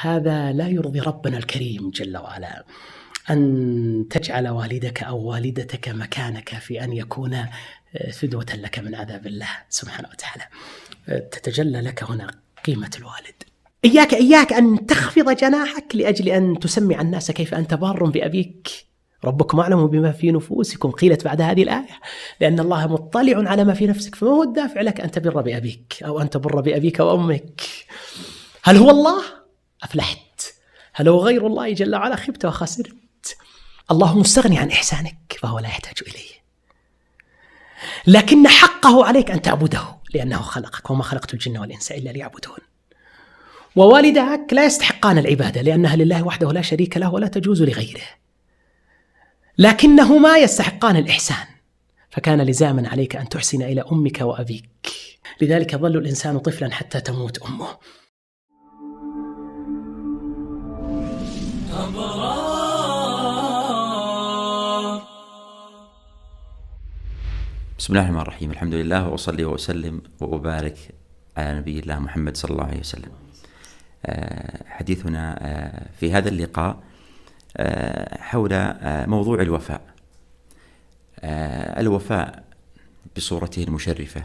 هذا لا يرضي ربنا الكريم جل وعلا، أن تجعل والدك أو والدتك مكانك في أن يكون فدوة لك من عذاب الله سبحانه وتعالى. تتجلى لك هنا قيمة الوالد. إياك أن تخفض جناحك لأجل أن تسمع الناس كيف أنت بار بأبيك. ربكم أعلم بما في نفوسكم، قيلت بعد هذه الآية، لأن الله مطلع على ما في نفسك، فما هو الدافع لك أن تبر بأبيك أو أن تبر بأبيك وأمك؟ هل هو الله؟ أفلحت. هل هو غير الله جل وعلا؟ خبت وخسرت. الله مستغني عن إحسانك فهو لا يحتاج إليه، لكن حقه عليك أن تعبده لأنه خلقك، وما خلقت الجن والإنس إلا ليعبدون. ووالداك لا يستحقان العبادة لأنها لله وحده لا شريك له ولا تجوز لغيره، لكنهما يستحقان الإحسان، فكان لزاما عليك أن تحسن إلى أمك وأبيك. لذلك ظل الإنسان طفلا حتى تموت أمه. بسم الله الرحمن الرحيم. الحمد لله وأصلي وأسلم وأبارك على نبي الله محمد صلى الله عليه وسلم. حديثنا في هذا اللقاء حول موضوع الوفاء. الوفاء بصورته المشرفة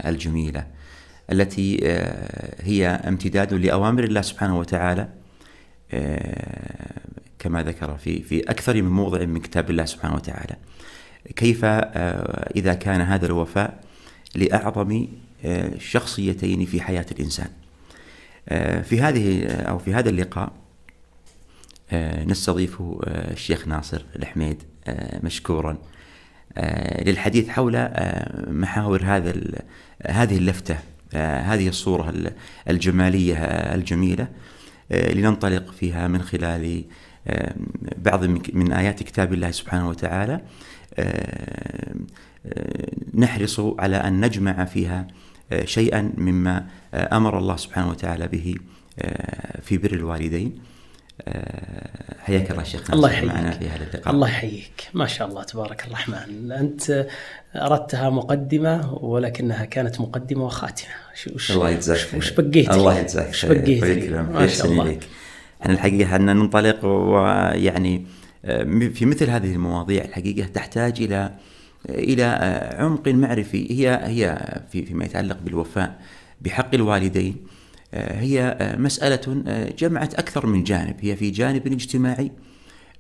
الجميلة التي هي امتداد لأوامر الله سبحانه وتعالى، كما ذكر في أكثر من موضع من كتاب الله سبحانه وتعالى، كيف إذا كان هذا الوفاء لأعظم شخصيتين في حياة الإنسان. في هذا اللقاء نستضيف الشيخ ناصر الحميد مشكورا للحديث حول محاور هذه اللفتة، هذه الصورة الجمالية الجميلة، لننطلق فيها من خلال بعض من آيات كتاب الله سبحانه وتعالى، نحرص على أن نجمع فيها شيئا مما أمر الله سبحانه وتعالى به في بر الوالدين. حياك الله شيخ. الله يحييك. الله يحييك. ما شاء الله تبارك الرحمن. أنت أردتها مقدمة ولكنها كانت مقدمة وخاتمة. الله يجزاك. وش بقيت؟ الله يجزاك. وش بقيت؟ ما شاء الله. أنا الحقيقة أن ننطلق، ويعني في مثل هذه المواضيع الحقيقة تحتاج إلى عمق معرفي. هي فيما يتعلق بالوفاء بحق الوالدين، هي مسألة جمعت أكثر من جانب. هي في جانب اجتماعي،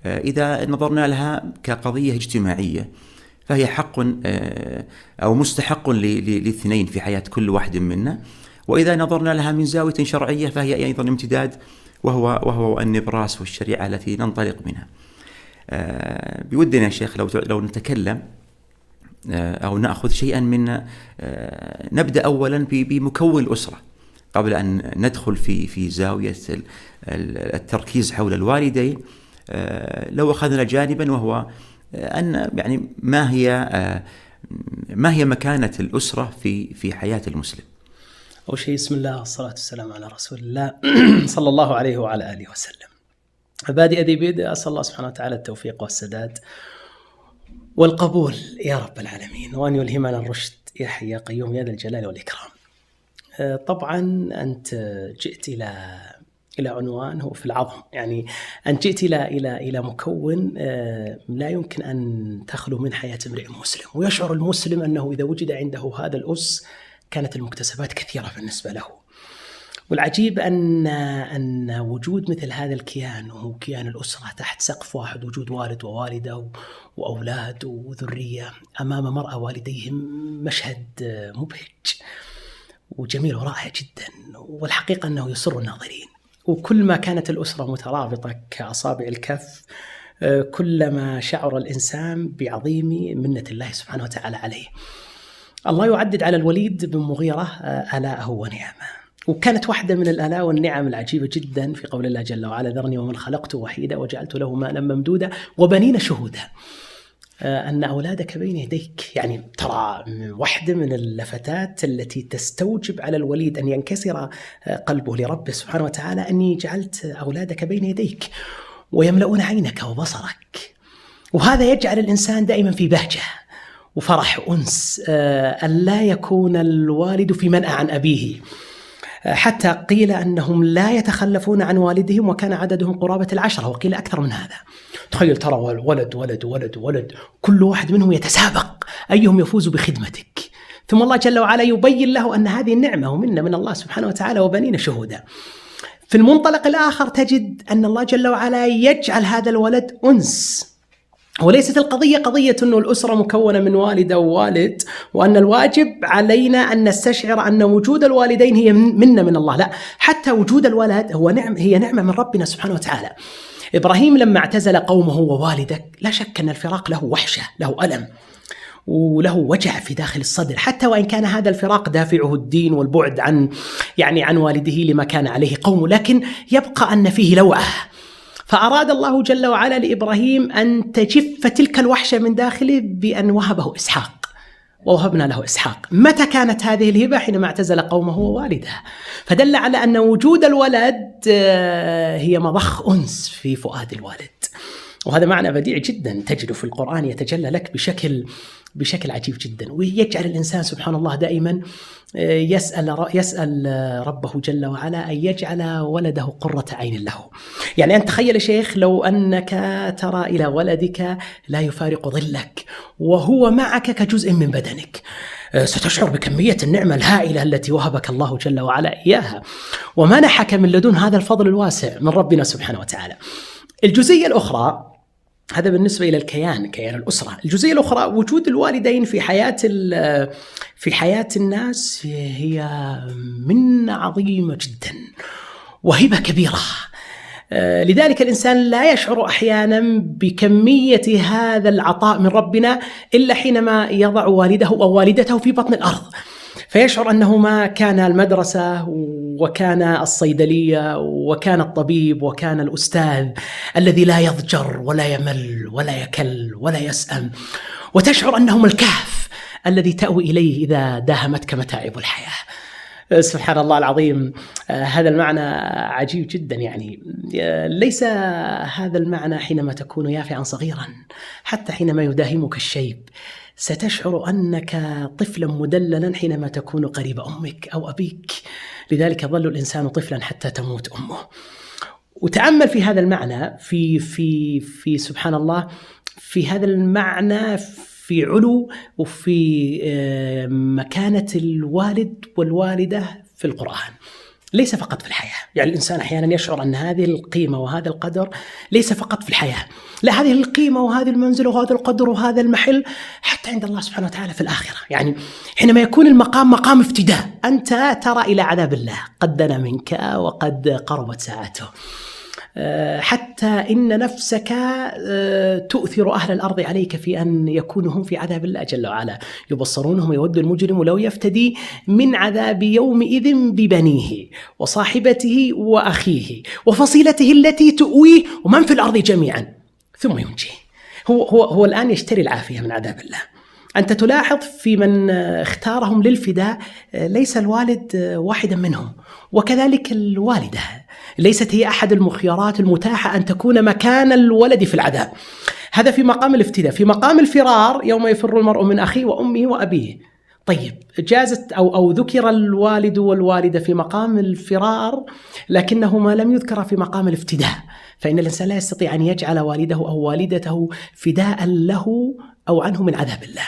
إذا نظرنا لها كقضية اجتماعية فهي حق أو مستحق للاثنين في حياة كل واحد منا، وإذا نظرنا لها من زاوية شرعية فهي أيضا امتداد، وهو النبراس والشريعة التي ننطلق منها. بودنا يا شيخ لو نتكلم أو نأخذ شيئا من نبدأ أولا بمكون الأسرة قبل أن ندخل في زاوية التركيز حول الوالدين. لو أخذنا جانبا وهو أن يعني ما هي مكانة الأسرة في حياة المسلم. أول شيء بسم الله والصلاة والسلام على رسول الله صلى الله عليه وعلى آله وسلم. بادئ ذي بدء، أسأل الله سبحانه وتعالى التوفيق والسداد والقبول يا رب العالمين، وأن يلهمنا الرشد يا حي يا قيوم يا ذا الجلال والإكرام. طبعا أنت جئت إلى عنوان هو في العظم، يعني أنت جئت إلى مكون لا يمكن أن تخلو من حياة امرئ مسلم، ويشعر المسلم أنه إذا وجد عنده هذا الأس كانت المكتسبات كثيرة بالنسبة له. والعجيب أن وجود مثل هذا الكيان، وهو كيان الأسرة تحت سقف واحد، وجود والد ووالدة وأولاد وذرية أمام مرأة والديهم، مشهد مبهج وجميل ورائع جدا، والحقيقة أنه يسر الناظرين. وكل ما كانت الأسرة مترابطة كأصابع الكف كلما شعر الإنسان بعظيم منة الله سبحانه وتعالى عليه. الله يعدد على الوليد بن مغيرة آلاءه ونعمه، وكانت واحدة من الآلاء والنعم العجيبة جدا في قول الله جل وعلا: ذرني ومن خلقت وحيدا وجعلت له مالا ممدودا وبنين شهودا. أن أولادك بين يديك، يعني ترى واحدة من اللفتات التي تستوجب على الوليد أن ينكسر قلبه لربه سبحانه وتعالى: أني جعلت أولادك بين يديك ويملؤون عينك وبصرك. وهذا يجعل الإنسان دائما في بهجة وفرح أنس، أن لا يكون الوالد في منأى عن أبيه. حتى قيل أنهم لا يتخلفون عن والدهم وكان عددهم قرابة 10، وقيل أكثر من هذا. تخيل ترى ولد ولد ولد ولد، كل واحد منهم يتسابق أيهم يفوز بخدمتك، ثم الله جل وعلا يبين له أن هذه النعمة ومنة من الله سبحانه وتعالى وبنين شهودا. في المنطلق الآخر تجد أن الله جل وعلا يجعل هذا الولد أنس، وليست القضية قضية أنه الأسرة مكونة من والدة ووالد وأن الواجب علينا أن نستشعر أن وجود الوالدين هي منة من الله، لا، حتى وجود الولد هي نعمة من ربنا سبحانه وتعالى. إبراهيم لما اعتزل قومه ووالده لا شك أن الفراق له وحشة، له ألم وله وجع في داخل الصدر، حتى وإن كان هذا الفراق دافعه الدين والبعد عن والده لما كان عليه قومه، لكن يبقى أن فيه لوعة. فأراد الله جل وعلا لإبراهيم أن تجف تلك الوحشة من داخله بأن وهبه إسحاق، ووهبنا له إسحاق. متى كانت هذه الهبة؟ حينما اعتزل قومه ووالده، فدل على أن وجود الولد هي مضخ أنس في فؤاد الوالد، وهذا معنى بديع جدا تجده في القرآن يتجلى لك بشكل عجيب جدا، ويجعل الإنسان سبحان الله دائما يسأل ربه جل وعلا أن يجعل ولده قرة عين له. يعني أنت تخيل يا شيخ لو أنك ترى إلى ولدك لا يفارق ظلك وهو معك كجزء من بدنك، ستشعر بكمية النعمة الهائلة التي وهبك الله جل وعلا إياها، ومنحك من لدن هذا الفضل الواسع من ربنا سبحانه وتعالى. الجزئية الأخرى، هذا بالنسبة إلى كيان الأسرة. الجزئية الأخرى وجود الوالدين في حياة الناس هي منة عظيمة جدا وهبة كبيرة. لذلك الإنسان لا يشعر أحيانا بكمية هذا العطاء من ربنا إلا حينما يضع والده أو والدته في بطن الأرض، فيشعر أنه ما كان المدرسة وكان الصيدلية وكان الطبيب وكان الأستاذ الذي لا يضجر ولا يمل ولا يكل ولا يسأم، وتشعر أنهم الكهف الذي تأوي إليه إذا داهمتك متاعب الحياة. سبحان الله العظيم، هذا المعنى عجيب جدا. يعني ليس هذا المعنى حينما تكون يافعا صغيرا، حتى حينما يداهمك الشيب ستشعر أنك طفلا مدللا حينما تكون قريب أمك أو أبيك. لذلك ظل الإنسان طفلا حتى تموت أمه. وتأمل في هذا المعنى في سبحان الله، في هذا المعنى في علو وفي مكانة الوالد والوالدة في القرآن، ليس فقط في الحياة. يعني الإنسان أحيانا يشعر أن هذه القيمة وهذا القدر ليس فقط في الحياة، لا، هذه القيمة وهذه المنزلة وهذا القدر وهذا المحل حتى عند الله سبحانه وتعالى في الآخرة. يعني حينما يكون المقام مقام افتداء، أنت ترى إلى عذاب الله قد دنا منك وقد قربت ساعته، حتى إن نفسك تؤثر أهل الأرض عليك في أن يكونوا هم في عذاب الله جل وعلا. يبصرونهم يود المجرم لو يفتدي من عذاب يومئذ ببنيه وصاحبته وأخيه وفصيلته التي تؤويه ومن في الأرض جميعا ثم ينجيه. هو الآن يشتري العافية من عذاب الله. أنت تلاحظ في من اختارهم للفداء ليس الوالد واحدا منهم، وكذلك الوالدة ليست هي أحد المخيارات المتاحة أن تكون مكان الولد في العذاب. هذا في مقام الافتداء. في مقام الفرار يوم يفر المرء من أخيه وأمه وأبيه، طيب جازت أو ذكر الوالد والوالدة في مقام الفرار لكنهما لم يذكر في مقام الافتداء، فإن الإنسان لا يستطيع أن يجعل والده أو والدته فداء له أو عنه من عذاب الله.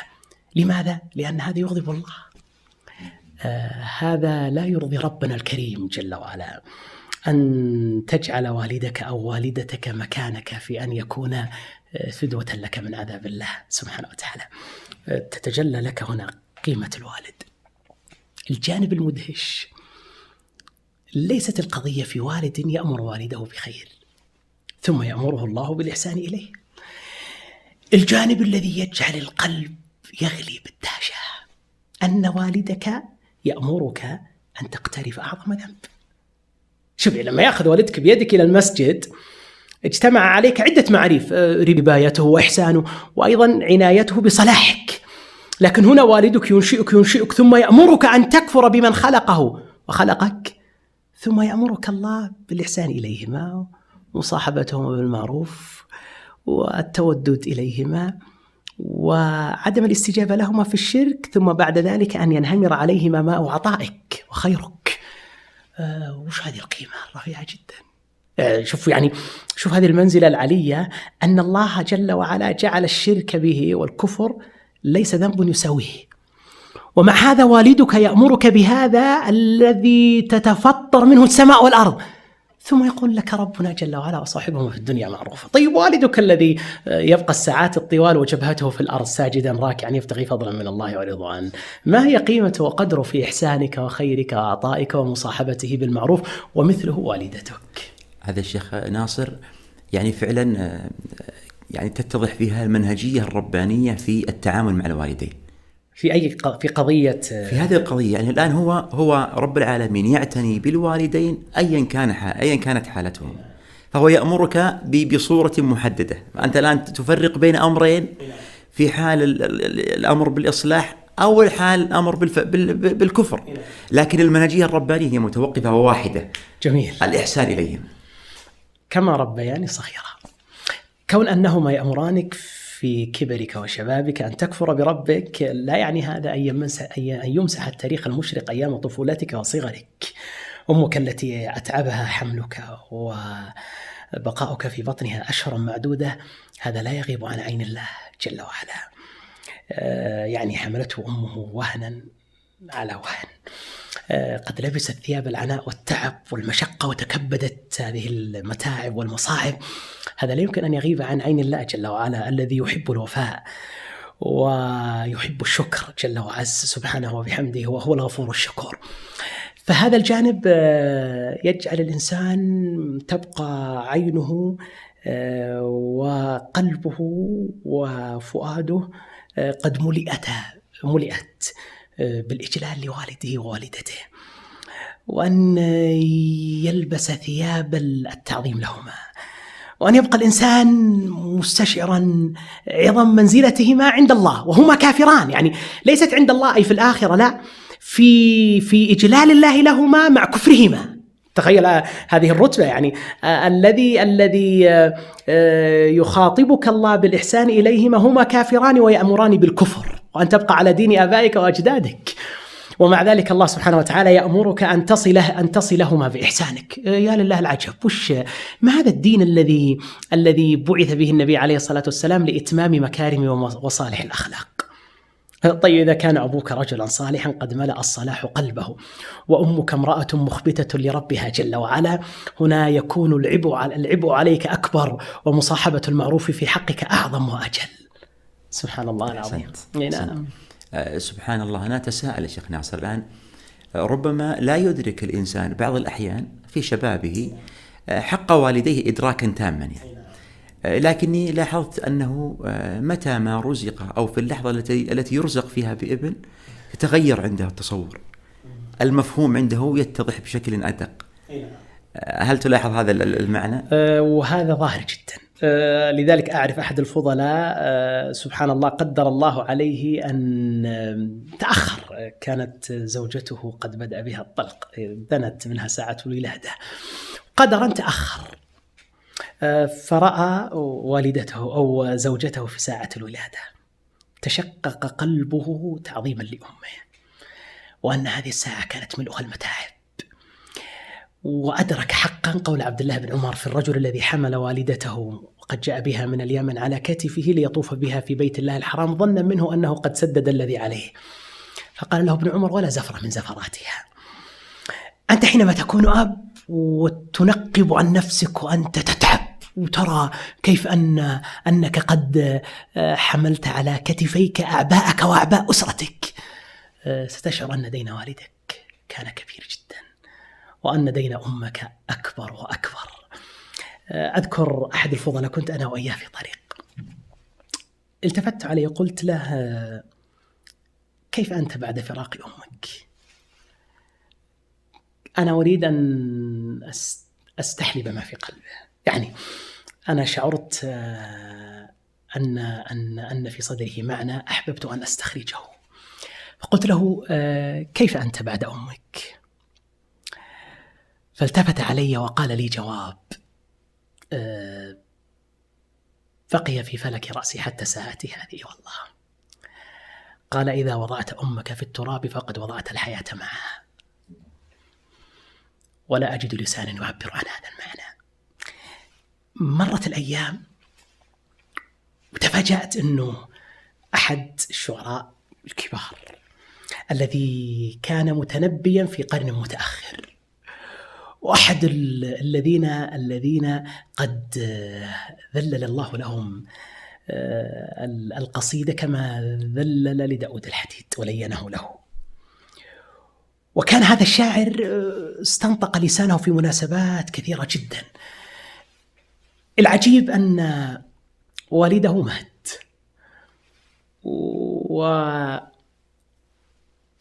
لماذا؟ لأن هذا يغضب الله، هذا لا يرضي ربنا الكريم جل وعلا، أن تجعل والدك أو والدتك مكانك في أن يكون فدوة لك من عذاب الله سبحانه وتعالى. تتجلى لك هنا قيمة الوالد. الجانب المدهش ليست القضية في والد يأمر والده بخير ثم يأمره الله بالإحسان إليه. الجانب الذي يجعل القلب يغلي بالدهشة أن والدك يأمرك أن تقترف أعظم ذنب. شوف، لما يأخذ والدك بيدك إلى المسجد اجتمع عليك عدة معارف، ربايته وإحسانه وأيضا عنايته بصلاحك، لكن هنا والدك ينشئك ثم يأمرك أن تكفر بمن خلقه وخلقك، ثم يأمرك الله بالإحسان إليهما ومصاحبتهما بالمعروف والتودد إليهما وعدم الاستجابة لهما في الشرك، ثم بعد ذلك أن ينهمر عليهما ماء عطائك وخيرك. وش هذه القيمة الرفيعة جدا. شوف هذه المنزلة العلية، أن الله جل وعلا جعل الشرك به والكفر ليس ذنب يساويه، ومع هذا والدك يأمرك بهذا الذي تتفطر منه السماء والأرض، ثم يقول لك ربنا جل وعلا وصاحبهم في الدنيا معروفة. طيب والدك الذي يبقى الساعات الطوال وجبهته في الأرض ساجدا راكعا يبتغي فضلا من الله ورضوان، ما هي قيمته وقدره في إحسانك وخيرك وعطائك ومصاحبته بالمعروف؟ ومثله والدتك. هذا الشيخ ناصر يعني فعلا يعني تتضح فيها المنهجية الربانية في التعامل مع الوالدين في قضية، في هذه القضية. يعني الآن هو رب العالمين يعتني بالوالدين أيا كانت حالتهم، فهو يأمرك بصورة محددة. أنت الآن تفرق بين أمرين، في حال الأمر بالإصلاح أو الحال الأمر بالكفر، لكن المنهجية الربانية هي متوقفة وواحدة. جميل. الإحسان إليهم كما ربياني صغيرا. كون أنهما يأمرانك في كبرك وشبابك أن تكفر بربك لا يعني هذا أن يمسح التاريخ المشرق أيام طفولتك وصغرك. أمك التي أتعبها حملك وبقاؤك في بطنها أشهر معدودة، هذا لا يغيب عن عين الله جل وعلا. يعني حملته أمه وهنا على وهن، قد لبست ثياب العناء والتعب والمشقة وتكبدت هذه المتاعب والمصاعب، هذا لا يمكن أن يغيب عن عين الله جل وعلا الذي يحب الوفاء ويحب الشكر جل وعز سبحانه وبحمده، وهو الغفور الشكور. فهذا الجانب يجعل الإنسان تبقى عينه وقلبه وفؤاده قد ملئت بالإجلال لوالده ووالدته، وأن يلبس ثياب التعظيم لهما، وأن يبقى الإنسان مستشعرا عظم منزلتهما عند الله وهما كافران. يعني ليست عند الله أي في الآخرة، لا، في إجلال الله لهما مع كفرهما. تخيل هذه الرتبة، يعني الذي يخاطبك الله بالإحسان إليهما هما كافران ويأمران بالكفر، وأن تبقى على دين آبائك وأجدادك، ومع ذلك الله سبحانه وتعالى يأمرك أن تصلهما بإحسانك. يا لله العجب، ما هذا الدين الذي بعث به النبي عليه الصلاة والسلام لإتمام مكارم وصالح الأخلاق. طيب إذا كان أبوك رجلا صالحا قد ملأ الصلاح قلبه، وأمك امرأة مخبتة لربها جل وعلا، هنا يكون العبء عليك أكبر، ومصاحبة المعروف في حقك أعظم وأجل. سبحان الله العظيم. نعم. سبحان الله. أنا أتساءل يا شيخ ناصر الآن، ربما لا يدرك الإنسان بعض الأحيان في شبابه حق والديه إدراكا تاما يعني. لكني لاحظت أنه متى ما رزق أو في اللحظة التي يرزق فيها بابن يتغير عنده التصور، المفهوم عنده يتضح بشكل أدق. هل تلاحظ هذا المعنى؟ وهذا ظاهر جدا. لذلك أعرف أحد الفضلاء سبحان الله قدر الله عليه أن تأخر، كانت زوجته قد بدأ بها الطلق، دنت منها ساعة الولادة، قدرا تأخر، فرأى والدته أو زوجته في ساعة الولادة، تشقق قلبه تعظيما لأمه، وأن هذه الساعة كانت ملؤها المتاعب، وأدرك حقا قول عبد الله بن عمر في الرجل الذي حمل والدته وقد جاء بها من اليمن على كتفه ليطوف بها في بيت الله الحرام، ظنا منه أنه قد سدد الذي عليه، فقال له ابن عمر: ولا زفرة من زفراتها. أنت حينما تكون أب وتنقب عن نفسك وأنت تتعب وترى كيف أنك قد حملت على كتفيك أعباءك وأعباء أسرتك، ستشعر أن دين والدك كان كبير جدا، وأن دين أمك أكبر وأكبر. أذكر أحد الفضلاء كنت أنا وإياه في طريق، التفت عليه قلت له: كيف أنت بعد فراق أمك؟ أنا أريد أن أستحلب ما في قلبه. يعني أنا شعرت أن في صدره معنى أحببت أن أستخرجه، فقلت له: كيف أنت بعد أمك؟ فالتفت علي وقال لي جواب بقي في فلك رأسي حتى ساعتي هذه والله. قال: إذا وضعت أمك في التراب فقد وضعت الحياة معها. ولا أجد لسانا يعبر عن هذا المعنى. مرت الأيام وتفاجأت أنه أحد الشعراء الكبار الذي كان متنبيا في قرن متأخر، وأحد الذين قد ذلل الله لهم القصيدة كما ذلل لداود الحديد ولينه له، وكان هذا الشاعر استنطق لسانه في مناسبات كثيرة جدا. العجيب أن والده مات، وكان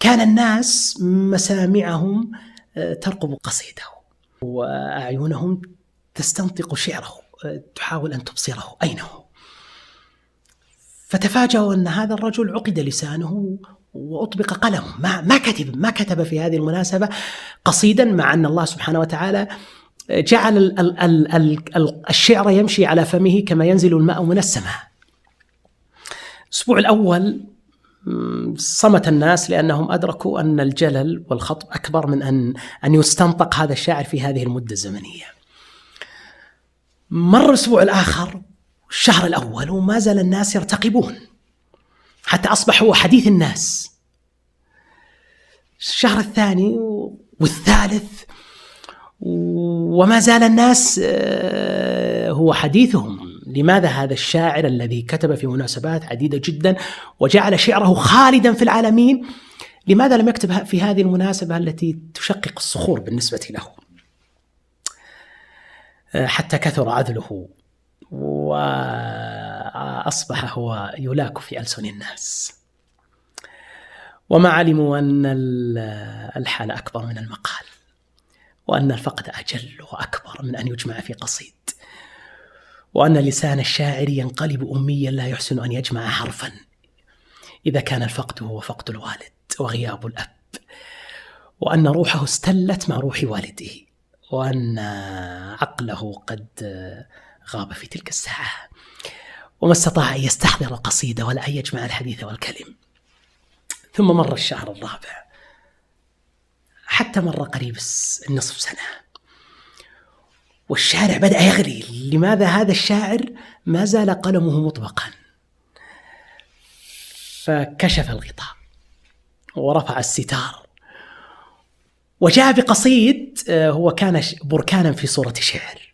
الناس مسامعهم ترقب قصيده وأعينهم تستنطق شعره تحاول أن تبصره أين هو. فتفاجأوا أن هذا الرجل عقد لسانه وأطبق قلمه، ما كتب في هذه المناسبة قصيدا، مع أن الله سبحانه وتعالى جعل الشعر يمشي على فمه كما ينزل الماء من السماء. الأسبوع الأول صمت الناس لأنهم أدركوا أن الجلل والخطب أكبر من أن يستنطق هذا الشاعر في هذه المدة الزمنية. مر الأسبوع الآخر، الشهر الأول، وما زال الناس يرتقبون حتى أصبح هو حديث الناس. الشهر الثاني والثالث وما زال الناس هو حديثهم. لماذا هذا الشاعر الذي كتب في مناسبات عديدة جدا وجعل شعره خالدا في العالمين، لماذا لم يكتب في هذه المناسبة التي تشقق الصخور بالنسبة له؟ حتى كثر عذله وأصبح هو يلاك في ألسن الناس، وما علموا أن الحال أكبر من المقال، وأن الفقد أجل وأكبر من أن يجمع في قصيد، وأن لسان الشاعر ينقلب أميا لا يحسن أن يجمع حرفا إذا كان الفقد هو فقد الوالد وغياب الأب، وأن روحه استلت مع روح والده، وأن عقله قد غاب في تلك الساعة، وما استطاع أن يستحضر القصيدة ولا أن يجمع الحديث والكلم. ثم مر الشهر الرابع، حتى مر قريب النصف سنة، والشارع بدأ يغلي. لماذا هذا الشاعر ما زال قلمه مطبقا؟ فكشف الغطاء ورفع الستار وجاء بقصيد هو كان بركانا في صورة شعر،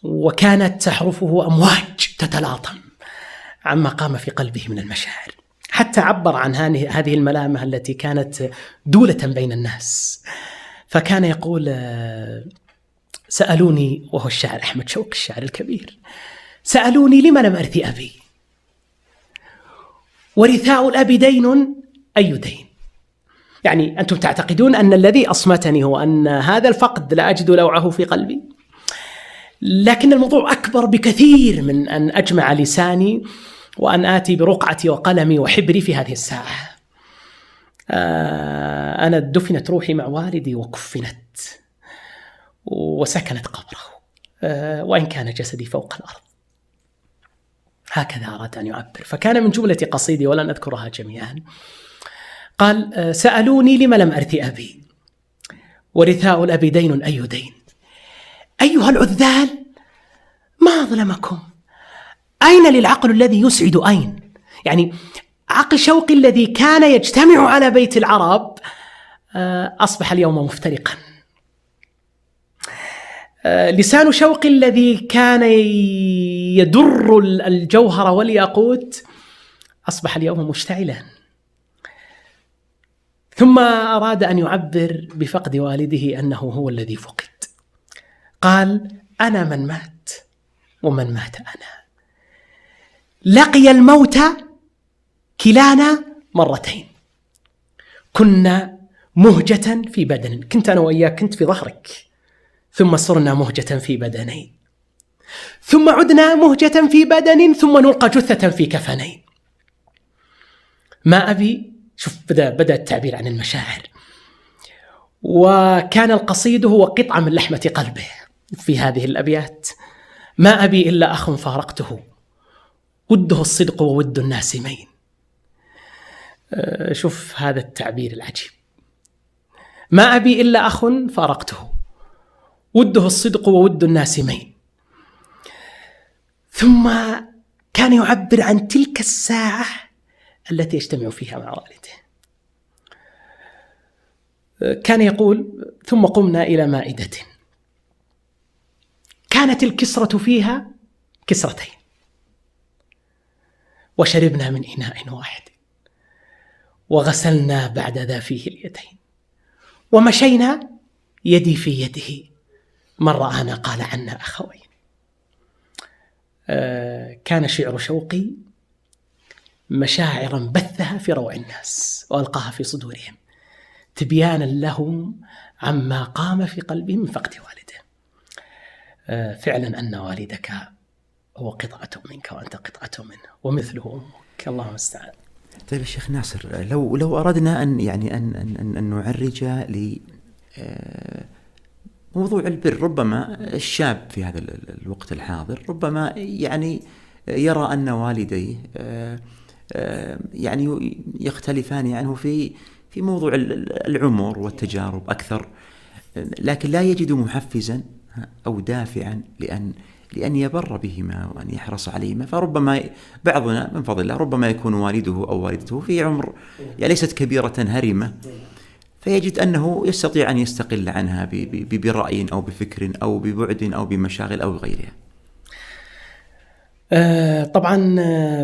وكانت حروفه أمواج تتلاطم عما قام في قلبه من المشاعر، حتى عبر عن هذه الملامة التي كانت دولة بين الناس. فكان يقول: سألوني، وهو الشاعر أحمد شوقي الشاعر الكبير، سألوني لما لم أرث أبي، ورثاء الأب دين أي دين. يعني أنتم تعتقدون أن الذي أصمتني هو أن هذا الفقد لا أجد لوعه في قلبي، لكن الموضوع أكبر بكثير من أن أجمع لساني وأن آتي برقعتي وقلمي وحبري في هذه الساعة. أنا دفنت روحي مع والدي وكفنت وسكنت قبره، وإن كان جسدي فوق الأرض. هكذا أراد أن يعبر. فكان من جملة قصيدي ولن أذكرها جميعا، قال: سألوني لما لم أرث أبي، ورثاء الأب دين أي دين. أيها العذال ما أظلمكم، أين للعقل الذي يسعد أين؟ يعني عقل شوقي الذي كان يجتمع على بيت العرب أصبح اليوم مفترقا. لسان شوقي الذي كان يدر الجوهر والياقوت أصبح اليوم مشتعلا. ثم أراد أن يعبر بفقد والده أنه هو الذي فقد. قال: أنا من مات ومن مات أنا، لقي الموت كلانا مرتين، كنا مهجة في بدن، كنت أنا وإياك، كنت في ظهرك، ثم صرنا مهجة في بدنين، ثم عدنا مهجة في بدن، ثم نلقى جثة في كفنين. ما أبي، شوف بدأ التعبير عن المشاعر. وكان القصيد هو قطعة من لحمة قلبه في هذه الأبيات: ما أبي إلا أخ فارقته، وده الصدق وود الناس مين. شوف هذا التعبير العجيب. ما أبي إلا أخ فارقته وده الصدق وود الناس مين. ثم كان يعبر عن تلك الساعة التي يجتمع فيها مع والده. كان يقول: ثم قمنا إلى مائدة كانت الكسرة فيها كسرتين، وشربنا من إناء واحد، وغسلنا بعد ذا فيه اليدين، ومشينا يدي في يده، من رآنا قال عنا أخوين. كان شعر شوقي مشاعرا بثها في روع الناس وألقاها في صدورهم تبيانا لهم عما قام في قلبهم من فقد والده. فعلا أن والدك هو قطعة منك وأنت قطعة منه، ومثله أمك. اللهم المستعان. طيب الشيخ ناصر، لو أردنا أن يعني أن نعرج موضوع البر، ربما الشاب في هذا الوقت الحاضر ربما يعني يرى أن والديه يعني يختلفان عنه في موضوع العمر والتجارب أكثر، لكن لا يجد محفزا أو دافعا لأن يبر بهما وأن يحرص عليهما. فربما بعضنا من فضل الله ربما يكون والده أو والدته في عمر يعني ليست كبيرة هرمة، فيجد أنه يستطيع أن يستقل عنها برأي أو بفكر أو ببعد أو بمشاغل أو غيرها. طبعا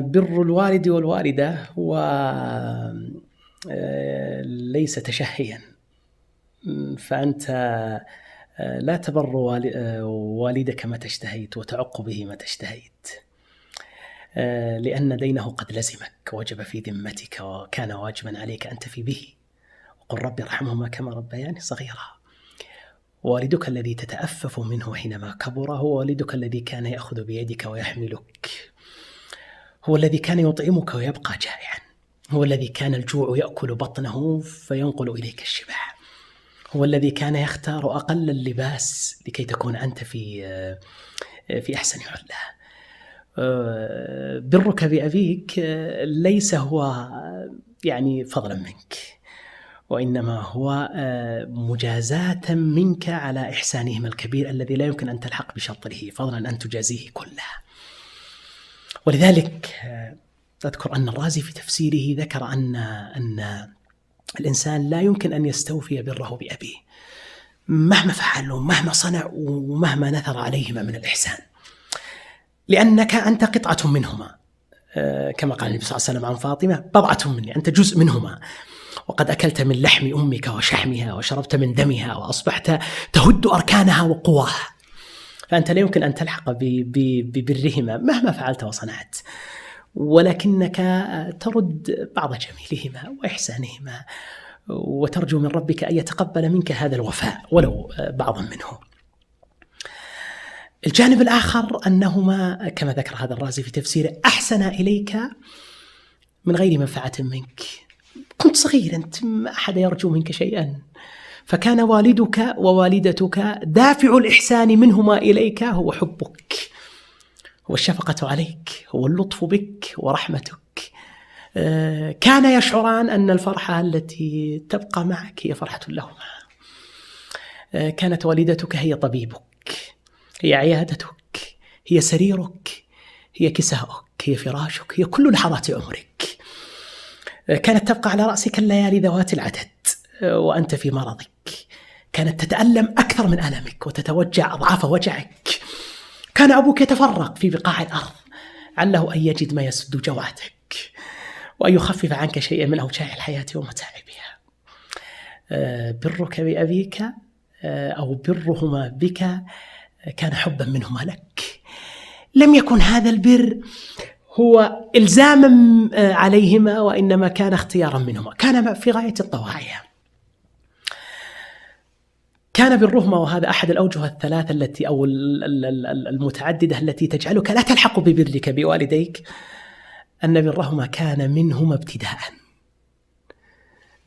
بر الوالد والوالدة هو ليس تشهيا، فأنت لا تبر والدك ما تشتهيت وتعق به ما تشتهيت، لأن دينه قد لزمك وجب في ذمتك وكان واجبا عليك أن تفي به. وقل رب ارحمهما كما ربياني صغيرا. والدك الذي تتأفف منه حينما كبر هو والدك الذي كان يأخذ بيدك ويحملك، هو الذي كان يطعمك ويبقى جائعا، هو الذي كان الجوع يأكل بطنه فينقل إليك الشبع، هو الذي كان يختار أقل اللباس لكي تكون أنت في أحسن حلة. برك بأبيك ليس هو يعني فضلا منك، وإنما هو مجازاة منك على إحسانهم الكبير الذي لا يمكن أن تلحق بشطره، فضلا أن تجازيه كله. ولذلك أذكر أن الرازي في تفسيره ذكر أن الإنسان لا يمكن أن يستوفي بره بأبيه مهما فعل ومهما صنع ومهما نثر عليهما من الإحسان، لأنك أنت قطعة منهما، كما قال النبي صلى الله عليه وسلم عن فاطمة: بضعة مني، أنت جزء منهما، وقد أكلت من لحم أمك وشحمها وشربت من دمها وأصبحت تهد أركانها وقواها، فأنت لا يمكن أن تلحق ببرهما مهما فعلت وصنعت، ولكنك ترد بعض جميلهما وإحسانهما وترجو من ربك أن يتقبل منك هذا الوفاء ولو بعضا منه. الجانب الآخر أنهما كما ذكر هذا الرازي في تفسيره أحسن إليك من غير منفعة منك. كنت صغير، أنت ما أحد يرجو منك شيئا، فكان والدك ووالدتك دافع الإحسان منهما إليك هو حبك، هو الشفقة عليك، هو اللطف بك ورحمتك. كان يشعران أن الفرحة التي تبقى معك هي فرحة لهما. كانت والدتك هي طبيبك، هي عيادتك، هي سريرك، هي كساؤك، هي فراشك، هي كل لحظات عمرك. كانت تبقى على رأسك الليالي ذوات العدد وأنت في مرضك، كانت تتألم أكثر من ألمك وتتوجع أضعاف وجعك. كان أبوك يتفرق في بقاع الأرض عله أن يجد ما يسد جوعتك وأن يخفف عنك شيئا من أوجاع الحياة ومتاعبها. برك بأبيك أو برهما بك كان حبا منهما لك. لم يكن هذا البر هو إلزاما عليهما، وإنما كان اختيارا منهما، كان في غاية الطواعية. كان برهما، وهذا أحد الأوجه الثلاثة التي أو المتعددة التي تجعلك لا تلحق ببرك بوالديك، أن برهما كان منهما ابتداء،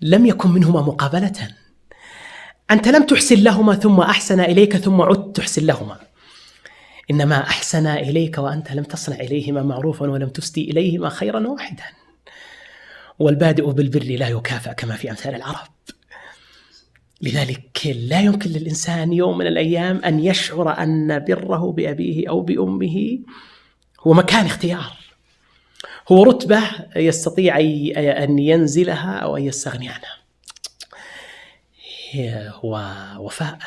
لم يكن منهما مقابلة. أنت لم تحسن لهما ثم أحسن إليك ثم عدت تحسن لهما، إنما أحسن إليك وأنت لم تصنع إليهما معروفا ولم تسدي إليهما خيرا واحدا. والبادئ بالبر لا يكافأ كما في أمثال العرب. لذلك لا يمكن للإنسان يوم من الأيام أن يشعر أن بره بأبيه أو بأمه هو مكان اختيار، هو رتبة يستطيع أن ينزلها أو أن يستغني عنها. هو وفاء،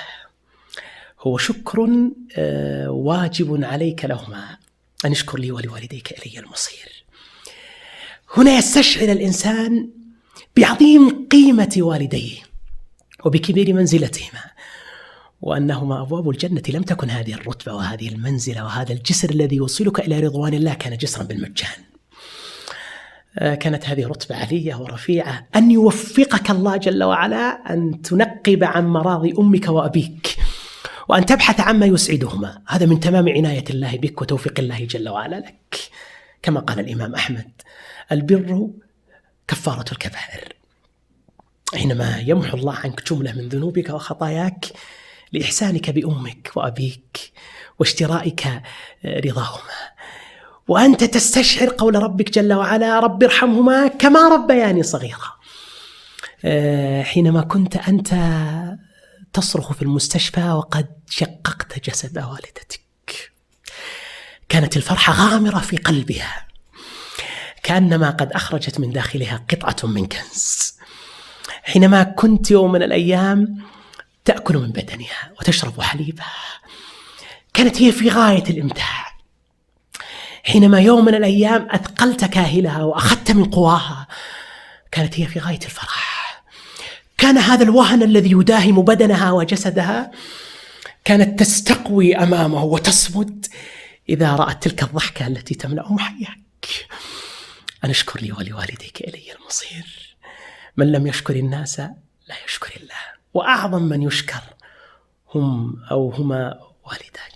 هو شكر واجب عليك لهما، أن اشكر لي ولوالديك إلي المصير. هنا يستشعر الإنسان بعظيم قيمة والديه وبكبير منزلتهما، وأنهما أبواب الجنة. لم تكن هذه الرتبة وهذه المنزلة وهذا الجسر الذي يوصلك إلى رضوان الله كان جسرا بالمجان، كانت هذه رتبة علية ورفيعة، أن يوفقك الله جل وعلا أن تنقب عن مراضي أمك وأبيك وأن تبحث عما يسعدهما. هذا من تمام عناية الله بك وتوفيق الله جل وعلا لك. كما قال الإمام أحمد: البر كفارة الكبائر. حينما يمحو الله عنك جملة من ذنوبك وخطاياك لإحسانك بأمك وأبيك واشترائك رضاهما، وأنت تستشعر قول ربك جل وعلا: رب ارحمهما كما ربياني صغيرا. حينما كنت أنت تصرخ في المستشفى وقد شققت جسد والدتك، كانت الفرحة غامرة في قلبها، كأنما قد أخرجت من داخلها قطعة من كنز. حينما كنت يوم من الأيام تأكل من بدنها وتشرب حليبها، كانت هي في غاية الإمتاع. حينما يوم من الأيام أثقلت كاهلها وأخذت من قواها، كانت هي في غاية الفرح. كان هذا الوهن الذي يداهم بدنها وجسدها كانت تستقوي أمامه وتصمد إذا رأت تلك الضحكة التي تملأ محياك: أن اشكر لي ولوالديك إلي المصير. من لم يشكر الناس لا يشكر الله، وأعظم من يشكر هما والداك.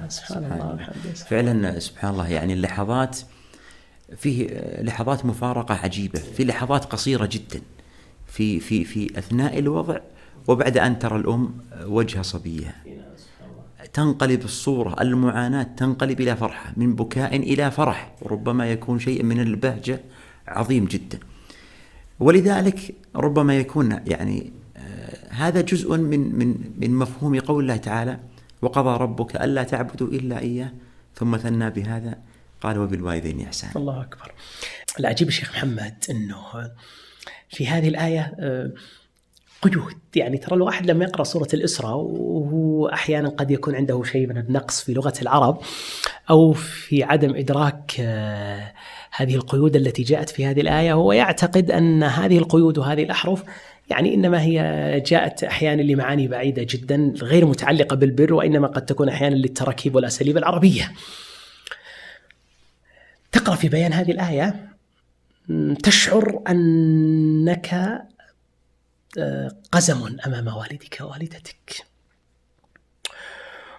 سبحان الله. فعلا سبحان الله. يعني اللحظات فيه لحظات مفارقة عجيبة، في لحظات قصيرة جدا في أثناء الوضع، وبعد أن ترى الأم وجه صبيها تنقلب الصورة، المعاناة تنقلب إلى فرحة، من بكاء إلى فرح، وربما يكون شيء من البهجة عظيم جدا. ولذلك ربما يكون يعني هذا جزء من مفهوم قول الله تعالى: وقضى ربك ألا تعبدوا إلا إياه، ثم ثنى بهذا قال: وبالوالدين إحسانا. الله أكبر. العجيب الشيخ محمد أنه في هذه الآية قيود. يعني ترى الواحد لما يقرأ سورة الإسراء وهو أحيانا قد يكون عنده شيء من النقص في لغة العرب أو في عدم إدراك هذه القيود التي جاءت في هذه الآية، هو يعتقد أن هذه القيود وهذه الأحرف يعني إنما هي جاءت أحيانا لمعاني بعيدة جدا غير متعلقة بالبر، وإنما قد تكون أحيانا للتراكيب والأساليب العربية. تقرأ في بيان هذه الآية تشعر أنك قزم أمام والدك ووالدتك،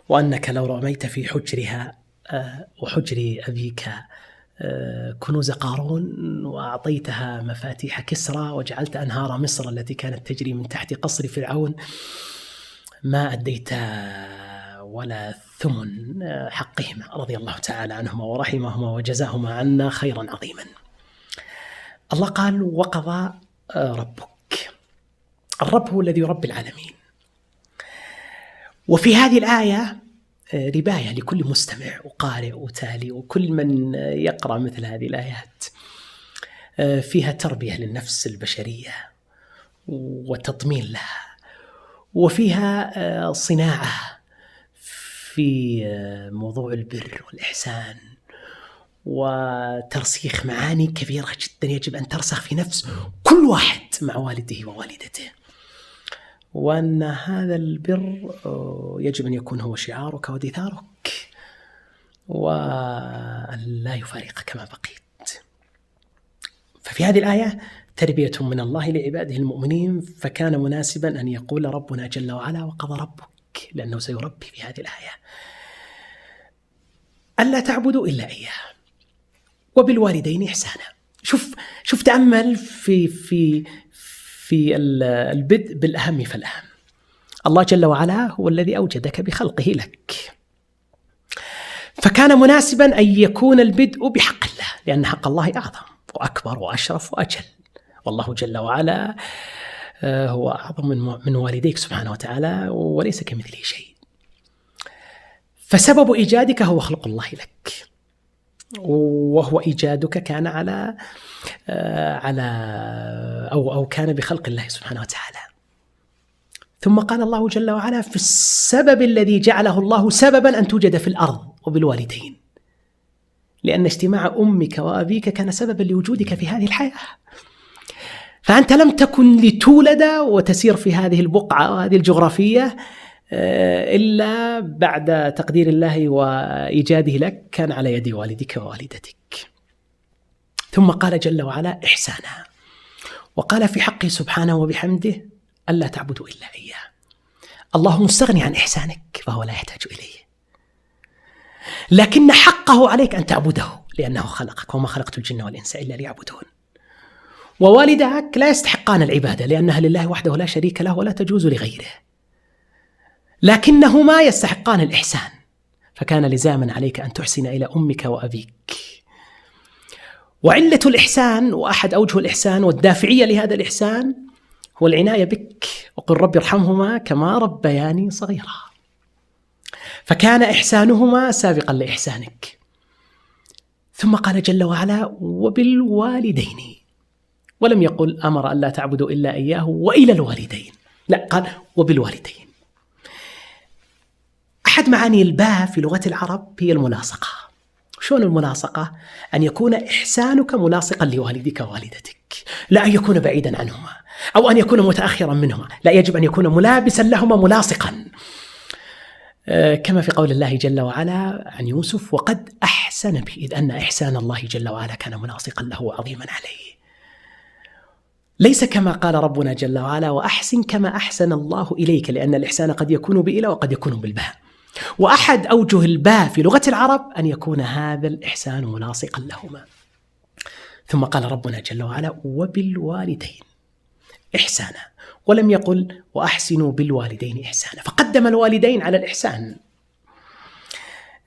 وأنك لو رميت في حجرها وحجر أبيك كنوز قارون وأعطيتها مفاتيح كسرى وجعلت أنهار مصر التي كانت تجري من تحت قصر فرعون ما أديت ولا ثمن حقهما رضي الله تعالى عنهما ورحمهما وجزاهما عنا خيرا عظيما. الله قال: وقضى ربك. الرب هو الذي يربي العالمين. وفي هذه الآية رباية لكل مستمع وقارئ وتالي وكل من يقرأ مثل هذه الآيات، فيها تربية للنفس البشرية وتطمين لها، وفيها صناعة في موضوع البر والإحسان وترسيخ معاني كبيرة جدا يجب أن ترسخ في نفس كل واحد مع والده ووالدته، وأن هذا البر يجب أن يكون هو شعارك ودثارك وأن لا يفارقك ما بقيت. ففي هذه الآية تربية من الله لعباده المؤمنين، فكان مناسبا أن يقول ربنا جل وعلا: وقضى ربك، لأنه سيربي في هذه الآية ألا تعبدوا إلا إياه وبالوالدين إحسانا. شوف تأمل في البدء بالأهم فالأهم. الله جل وعلا هو الذي أوجدك بخلقه لك، فكان مناسبا أن يكون البدء بحق الله، لأن حق الله أعظم وأكبر وأشرف وأجل. والله جل وعلا هو أعظم من والديك سبحانه وتعالى، وليس كمثله شيء. فسبب إيجادك هو خلق الله لك، وهو إيجادك كان على أو كان بخلق الله سبحانه وتعالى. ثم قال الله جل وعلا في السبب الذي جعله الله سببا أن توجد في الأرض وبالوالدين، لأن اجتماع أمك وأبيك كان سببا لوجودك في هذه الحياة. فأنت لم تكن لتولد وتسير في هذه البقعة وهذه الجغرافية إلا بعد تقدير الله وإيجاده لك، كان على يد والدك ووالدتك. ثم قال جل وعلا إحسانا، وقال في حقه سبحانه وبحمده ألا تعبدوا إلا إياه. الله مستغني عن إحسانك فهو لا يحتاج إليه، لكن حقه عليك أن تعبده لأنه خلقك، وما خلقت الجن والإنس إلا ليعبدون. ووالدك لا يستحقان العبادة لأنها لله وحده لا شريك له ولا تجوز لغيره، لكنهما يستحقان الإحسان، فكان لزاما عليك أن تحسن إلى أمك وأبيك. وعلة الإحسان وأحد أوجه الإحسان والدافعية لهذا الإحسان هو العناية بك، وقل رب ارحمهما كما ربياني صغيرا. فكان إحسانهما سابقا لإحسانك. ثم قال جل وعلا وبالوالدين، ولم يقل أمر أن لا تعبدوا إلا إياه وإلى الوالدين، لا، قال وبالوالدين. أحد معاني الباء في لغة العرب هي الملاصقة. شلون الملاصقة؟ أن يكون إحسانك ملاصقا لوالدك ووالدتك، لا أن يكون بعيدا عنهما أو أن يكون متأخرا منهما، لا، يجب أن يكون ملابسا لهما ملاصقا، كما في قول الله جل وعلا عن يوسف وقد أحسن به، إذ أن إحسان الله جل وعلا كان ملاصقا له وعظيما عليه. ليس كما قال ربنا جل وعلا وأحسن كما أحسن الله إليك، لأن الإحسان قد يكون بإلى وقد يكون بالباء. وأحد أوجه الباء في لغة العرب أن يكون هذا الإحسان ملاصقا لهما. ثم قال ربنا جل وعلا وبالوالدين إحسانا، ولم يقل وأحسنوا بالوالدين إحسانا، فقدم الوالدين على الإحسان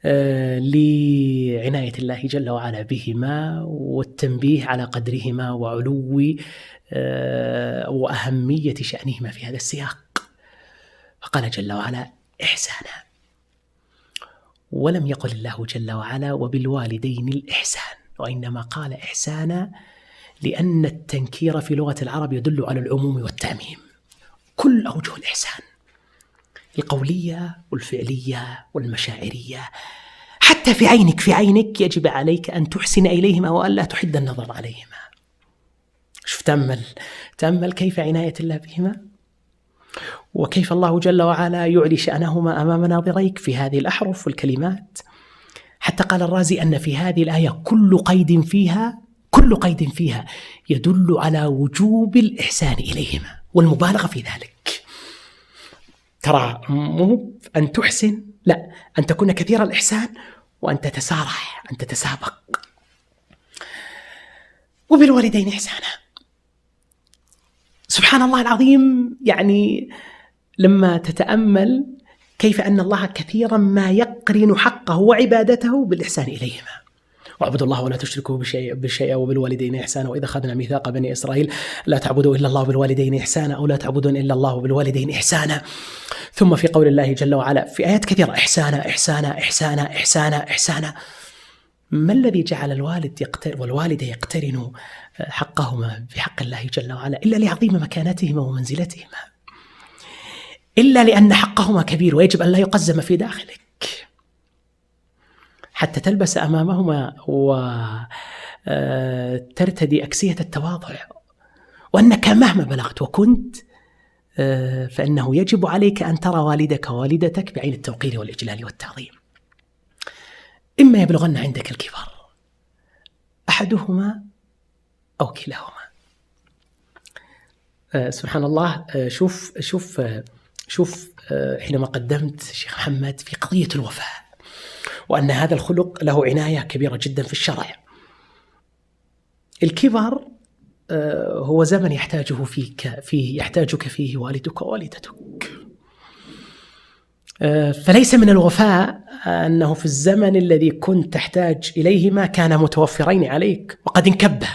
لعناية الله جل وعلا بهما والتنبيه على قدرهما وعلو وأهمية شأنهما في هذا السياق. فقال جل وعلا إحسانا، ولم يقل الله جل وعلا وبالوالدين الإحسان، وإنما قال إحسانا لأن التنكير في لغة العرب يدل على العموم والتعميم، كل أوجه الإحسان، القولية والفعلية والمشاعرية، حتى في عينك يجب عليك أن تحسن إليهما وألا تحد النظر عليهما. شوف، تأمل كيف عناية الله بهما، وكيف الله جل وعلا يعلي شأنهما أمام ناظريك في هذه الأحرف والكلمات. حتى قال الرازي أن في هذه الآية كل قيد فيها يدل على وجوب الإحسان إليهما والمبالغة في ذلك. ترى مو أن تحسن، لا، أن تكون كثير الإحسان وأن تتسارح، أن تتسابق. وبالوالدين إحسانا، سبحان الله العظيم، يعني لما تتأمل كيف أن الله كثيرا ما يقرن حقه وعبادته بالإحسان إليهما. واعبدوا الله ولا تشركوا بشيء وبالوالدين إحسانا، وإذا أخذنا ميثاق بني إسرائيل لا تعبدوا إلا الله بالوالدين إحسانا، أو لا تعبدون إلا الله بالوالدين إحسانا. ثم في قول الله جل وعلا في آيات كثيرة إحسانا إحسانا إحسانا إحسانا إحسانا. ما الذي جعل الوالد والوالدة يقترنوا حقهما بحق الله جل وعلا إلا لعظيم مكانتهما ومنزلتهما، إلا لأن حقهما كبير ويجب أن لا يقزم في داخلك، حتى تلبس أمامهما وترتدي أكسية التواضع، وأنك مهما بلغت وكنت فإنه يجب عليك أن ترى والدك ووالدتك بعين التوقير والإجلال والتعظيم. إما يبلغن عندك الكبر أحدهما أو كلاهما. سبحان الله. شوف حينما قدمت شيخ محمد في قضية الوفاء، وأن هذا الخلق له عناية كبيرة جدا في الشرع. الكبر هو زمن يحتاجك فيه والدك ووالدتك، فليس من الوفاء أنه في الزمن الذي كنت تحتاج إليهما كان متوفرين عليك وقد انكبه،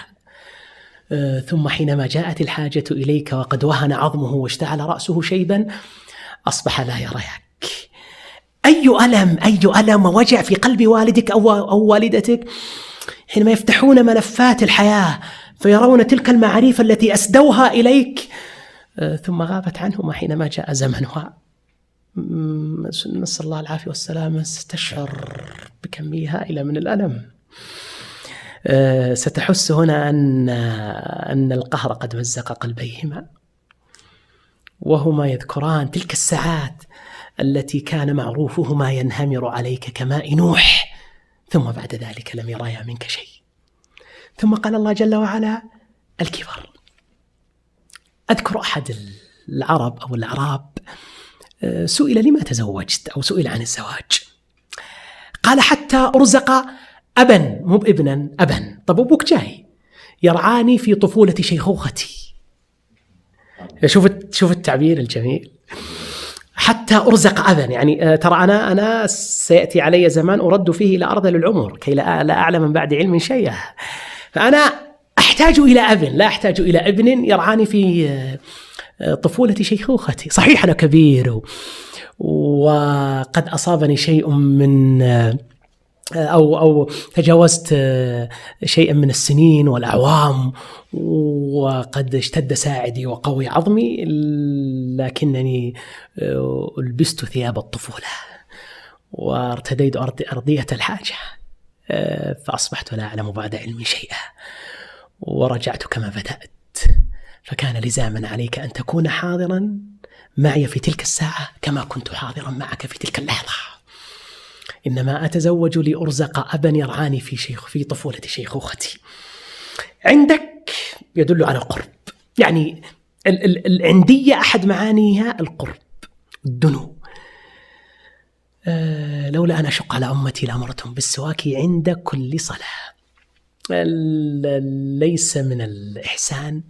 ثم حينما جاءت الحاجة إليك وقد وهن عظمه واشتعل رأسه شيبا أصبح لا يراك. أي ألم ووجع في قلب والدك أو والدتك حينما يفتحون ملفات الحياة فيرون تلك المعاريف التي أسدوها إليك ثم غابت عنهم حينما جاء زمنها. نسأل الله العافية والسلامة. ستشعر بكمية هائلة من الألم. ستحس هنا أن القهر قد مزق قلبيهما، وهما يذكران تلك الساعات التي كان معروفهما ينهمر عليك كماء نوح، ثم بعد ذلك لم يرايا منك شيء. ثم قال الله جل وعلا: الكبر. أذكر أحد العرب أو الأعراب سئل: لما تزوجت؟ أو سئل عن الزواج، قال: حتى أرزق أبا، مو ابنا، أبا. طب أبوك جاي يرعاني في طفولة شيخوختي. شوف التعبير الجميل، حتى أرزق أبا، يعني ترى أنا سيأتي علي زمان أرد فيه إلى أرذل العمر كي لا أعلم من بعد علم شيئا، فأنا أحتاج إلى أب لا أحتاج إلى ابن يرعاني في طفولة شيخوختي. صحيح أنا كبير وقد أصابني شيء من أو تجاوزت شيئا من السنين والأعوام، وقد اشتد ساعدي وقوي عظمي، لكنني لبست ثياب الطفولة وارتديت أرضية الحاجة، فأصبحت لا أعلم بعد علمي شيئا، ورجعت كما بدأت. فكان لزاما عليك أن تكون حاضرا معي في تلك الساعة كما كنت حاضرا معك في تلك اللحظة. إنما أتزوج لأرزق أبا يرعاني في طفولة شيخوختي. عندك يدل على القرب، يعني العندية أحد معانيها القرب، الدنو. لولا أن أشق على أمتي لأمرتهم بالسواك عند كل صلاة. ليس من الإحسان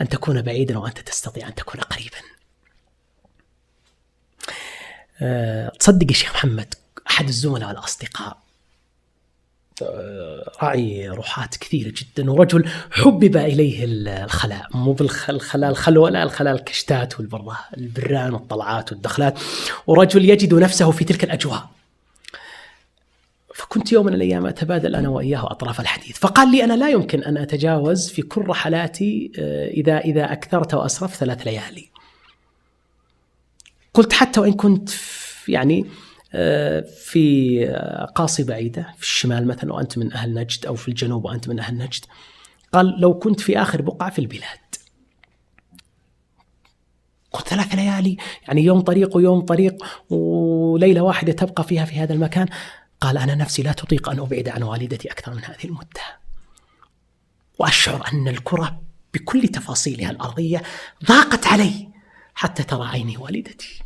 أن تكون بعيدا وأنت تستطيع أن تكون قريبا. تصدق يا شيخ محمد، أحد الزملاء والأصدقاء راعي روحات كثيرة جدا، ورجل حبب إليه الخلاء، مو بالخلاء الخلوة، لا، الخلاء الكشتات والبران والطلعات والدخلات، ورجل يجد نفسه في تلك الأجواء. فكنت يوم من الأيام أتبادل أنا وإياه أطراف الحديث، فقال لي: أنا لا يمكن أن أتجاوز في كل رحلاتي إذا أكثرت وأسرفت 3 ليالي. قلت: حتى وإن كنت يعني في قاصي بعيدة في الشمال مثلا وأنت من أهل نجد، أو في الجنوب وأنت من أهل نجد. قال: لو كنت في آخر بقعة في البلاد. قلت: 3 ليالي، يعني يوم طريق ويوم طريق وليلة واحدة تبقى فيها في هذا المكان. قال: أنا نفسي لا تطيق أن أبعد عن والدتي أكثر من هذه المدة، وأشعر أن الكرة بكل تفاصيلها الأرضية ضاقت علي حتى ترى عيني والدتي.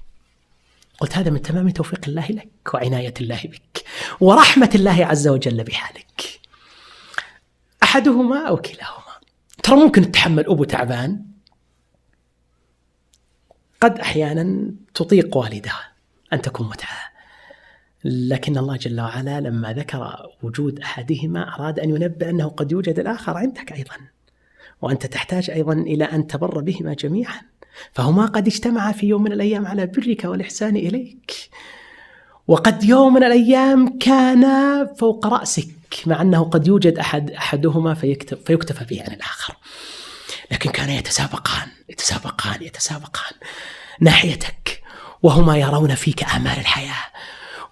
قلت: هذا من تمام توفيق الله لك وعناية الله بك ورحمة الله عز وجل بحالك. أحدهما أو كلاهما. ترى ممكن تتحمل أبو تعبان، قد أحيانا تطيق والدها أن تكون متعة، لكن الله جل وعلا لما ذكر وجود أحدهما أراد أن ينبه أنه قد يوجد الآخر عندك أيضا، وأنت تحتاج أيضا إلى أن تبر بهما جميعا، فهما قد اجتمعا في يوم من الأيام على برك والإحسان إليك، وقد يوم من الأيام كان فوق رأسك، مع أنه قد يوجد أحدهما فيكتفى به عن الآخر، لكن كان يتسابقان ناحيتك، وهما يرون فيك آمال الحياة،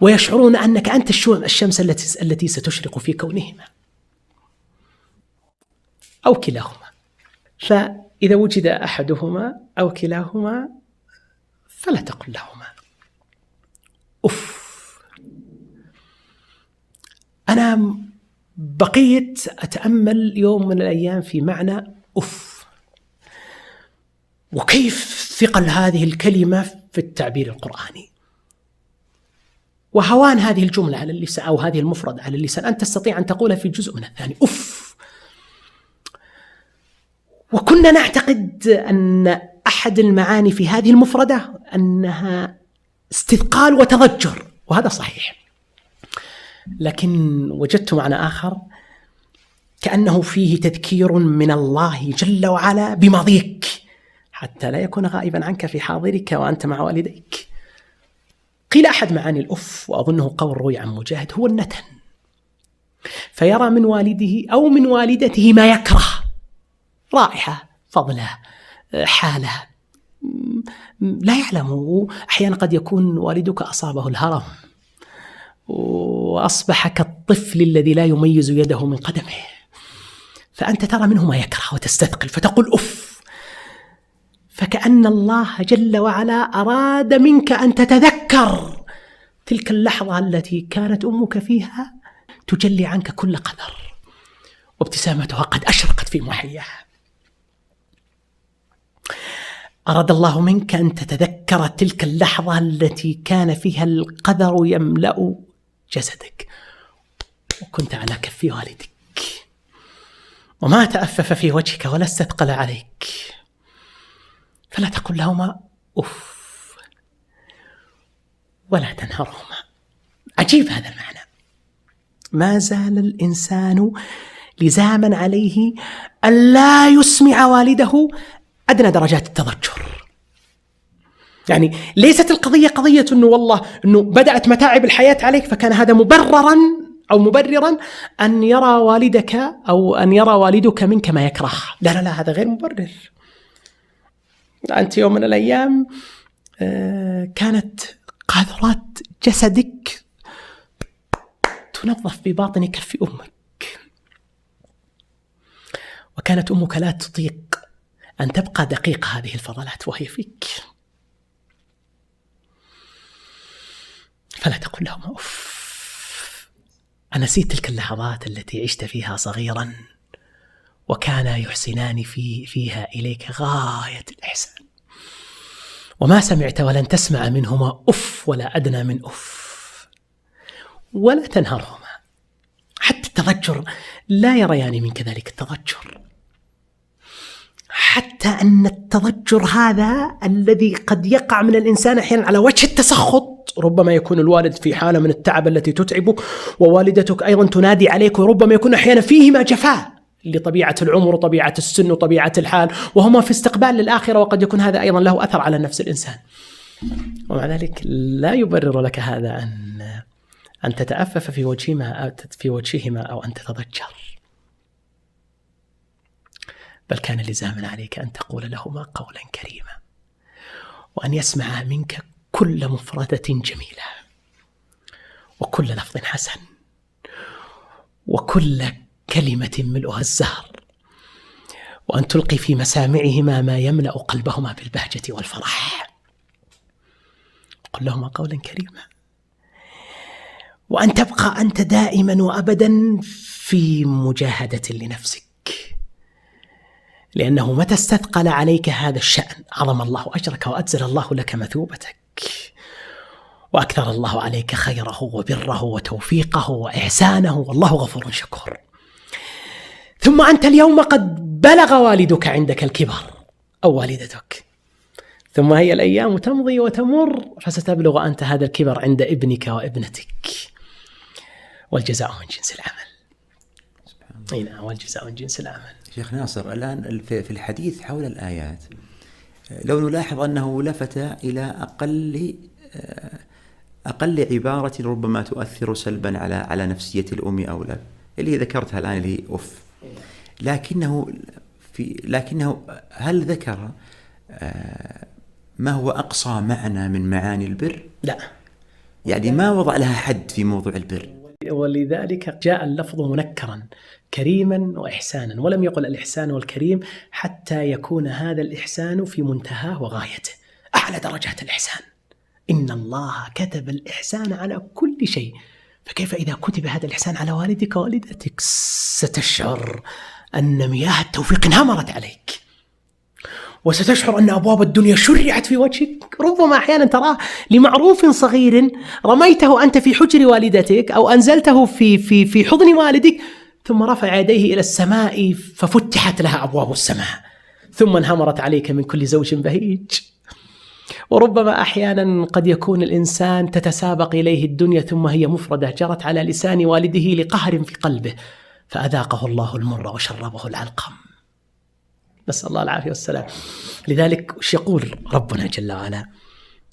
ويشعرون أنك أنت الشمس التي ستشرق في كونهما أو كلاهما. فإذا وجد أحدهما أو كلاهما فلا تقل لهما أف. أنا بقيت أتأمل يوم من الأيام في معنى أف، وكيف ثقل هذه الكلمة في التعبير القرآني، وهوان هذه الجملة على اللسان أو هذه المفردة على اللسان، أنت تستطيع أن تقولها في جزء من الثاني أف. وكنا نعتقد أن أحد المعاني في هذه المفردة أنها استثقال وتضجر، وهذا صحيح، لكن وجدت معنى آخر كأنه فيه تذكير من الله جل وعلا بماضيك حتى لا يكون غائبا عنك في حاضرك وأنت مع والديك. قيل أحد معاني الأف، وأظنه قول روي عن مجاهد، هو النتن، فيرى من والده أو من والدته ما يكره، رائحة، فضلة، حالة لا يعلم. أحيانا قد يكون والدك أصابه الهرم وأصبح كالطفل الذي لا يميز يده من قدمه، فأنت ترى منه ما يكره وتستثقل فتقول أف. فكأن الله جل وعلا أراد منك أن تتذكر تلك اللحظة التي كانت أمك فيها تجلي عنك كل قدر، وابتسامتها قد أشرقت في محياها. أراد الله منك أن تتذكر تلك اللحظة التي كان فيها القدر يملأ جسدك وكنت على كف والدك وما تأفف في وجهك ولا استثقل عليك، فلا تقل لهما أف ولا تنهرهما. عجيب هذا المعنى. ما زال الإنسان لزاما عليه أن لا يسمع والده أدنى درجات التضجر. يعني ليست القضية قضية أنه والله أنه بدأت متاعب الحياة عليك فكان هذا مبررا أن يرى والدك أو أن يرى والدك منك ما يكره. لا لا لا، هذا غير مبرر. أنت يوم من الأيام كانت قاذورات جسدك تنظف بباطن كف أمك، وكانت أمك لا تطيق أن تبقى دقيقة هذه الفضلات وهي فيك، فلا تقل لهم أف. أنسيت تلك اللحظات التي عشت فيها صغيرا وكان يحسنان فيها إليك غاية الإحسان، وما سمعت ولن تسمع منهما أف ولا أدنى من أف، ولا تنهرهما. حتى التضجر لا يريان منك ذلك التضجر، حتى أن التضجر هذا الذي قد يقع من الإنسان أحيانا على وجه التسخط، ربما يكون الوالد في حالة من التعب التي تتعبك ووالدتك أيضا تنادي عليك، وربما يكون أحيانا فيهما جفاء لطبيعة العمر وطبيعة السن وطبيعة الحال، وهما في استقبال للآخرة، وقد يكون هذا أيضا له أثر على نفس الإنسان. ومع ذلك لا يبرر لك هذا أن تتأفف في وجههما أو أن تتضجر، بل كان لزاما عليك أن تقول لهما قولا كريما، وأن يسمع منك كل مفردة جميلة وكل لفظ حسن وكل كلمة ملؤها الزهر، وأن تلقي في مسامعهما ما يملأ قلبهما بالبهجة والفرح. قل لهما قولا كريما، وأن تبقى أنت دائما وأبدا في مجاهدة لنفسك، لأنه متى استثقل عليك هذا الشأن عظم الله أجرك وأجزل الله لك مثوبتك، وأكثر الله عليك خيره وبره وتوفيقه وإحسانه، والله غفور شكور. ثم أنت اليوم قد بلغ والدك عندك الكبر أو والدتك، ثم هي الأيام تمضي وتمر فستبلغ أنت هذا الكبر عند ابنك وابنتك، والجزاء من جنس العمل. نعم، والجزاء من جنس العمل. شيخ ناصر، الآن في الحديث حول الآيات لو نلاحظ أنه لفت إلى أقل عبارة ربما تؤثر سلبا على نفسية الأم أو الأب، اللي ذكرتها الآن اللي أف، لكنه هل ذكر ما هو أقصى معنى من معاني البر؟ لا، يعني ما وضع لها حد في موضوع البر، ولذلك جاء اللفظ منكرا كريما وإحسانا، ولم يقل الإحسان والكريم حتى يكون هذا الإحسان في منتهاه وغايته، أعلى درجات الإحسان. إن الله كتب الإحسان على كل شيء، فكيف إذا كتب هذا الإحسان على والدك ووالدتك؟ ستشعر أن مياه التوفيق انهمرت عليك، وستشعر أن أبواب الدنيا شرعت في وجهك. ربما أحيانا تراه لمعروف صغير رميته أنت في حجر والدتك أو أنزلته في حضن والدك، ثم رفع يديه إلى السماء ففتحت لها أبواب السماء، ثم انهمرت عليك من كل زوج بهيج. وربما أحيانا قد يكون الإنسان تتسابق إليه الدنيا ثم هي مفردة جرت على لسان والده لقهر في قلبه، فأذاقه الله المر وشربه العلقم، نسأل الله العافية والسلام. لذلك وش يقول ربنا جل وعلا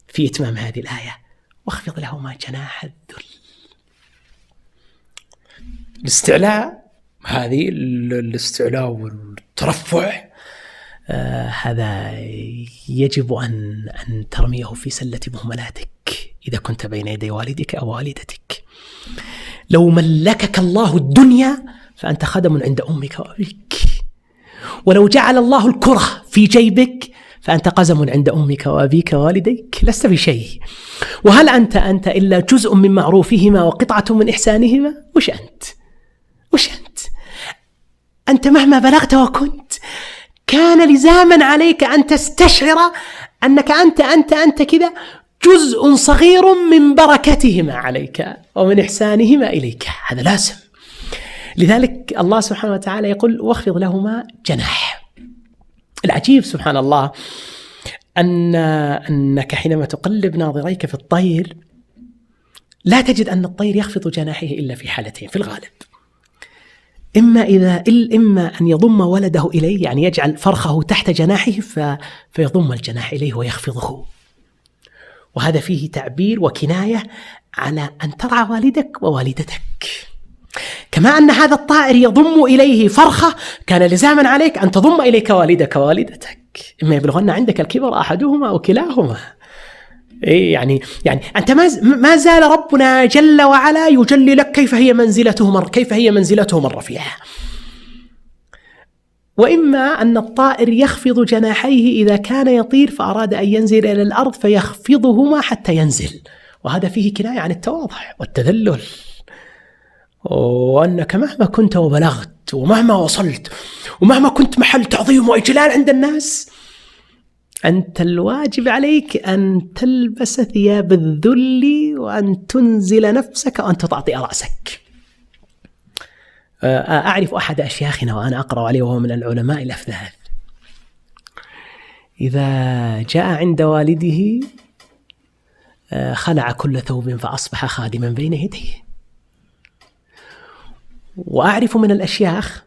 في إتمام هذه الآية؟ واخفض لهما جناح الذل. الاستعلاء، هذه الاستعلاء والترفع، هذا يجب أن ترميه في سلة مهملاتك إذا كنت بين يدي والدك أو والدتك. لو ملكك الله الدنيا فأنت خدم عند أمك وأبيك، ولو جعل الله الكرة في جيبك فأنت قزم عند أمك وأبيك ووالديك، لست بشيء. وهل أنت إلا جزء من معروفهما وقطعة من إحسانهما؟ وش أنت؟ أنت مهما بلغت وكنت، كان لزاما عليك أن تستشعر أنك أنت كذا جزء صغير من بركتهما عليك ومن إحسانهما إليك، هذا لازم. لذلك الله سبحانه وتعالى يقول واخفض لهما جناح. العجيب سبحان الله أنك حينما تقلب ناظريك في الطير لا تجد أن الطير يخفض جناحه إلا في حالتين في الغالب: إما أن يضم ولده إليه، يعني يجعل فرخه تحت جناحه فيضم الجناح إليه ويخفضه، وهذا فيه تعبير وكناية على أن ترعى والدك ووالدتك. كما أن هذا الطائر يضم إليه فرخة، كان لزاما عليك أن تضم إليك والدك ووالدتك، إما يبلغن عندك الكبر أحدهما أو كلاهما. يعني أنت ما زال ربنا جل وعلا يجلي لك كيف هي منزلته الرفيعة. وإما أن الطائر يخفض جناحيه إذا كان يطير فأراد أن ينزل إلى الأرض فيخفضهما حتى ينزل، وهذا فيه كناية عن التواضع والتذلل، وأنك مهما كنت وبلغت ومهما وصلت ومهما كنت محل تعظيم وإجلال عند الناس، أنت الواجب عليك أن تلبس ثياب الذل وأن تنزل نفسك وأن تطأطئ رأسك. أعرف أحد أشياخنا وأنا أقرأ عليه وهو من العلماء الأفذاذ، إذا جاء عند والده خلع كل ثوب فأصبح خادما بين يديه. وأعرف من الأشياخ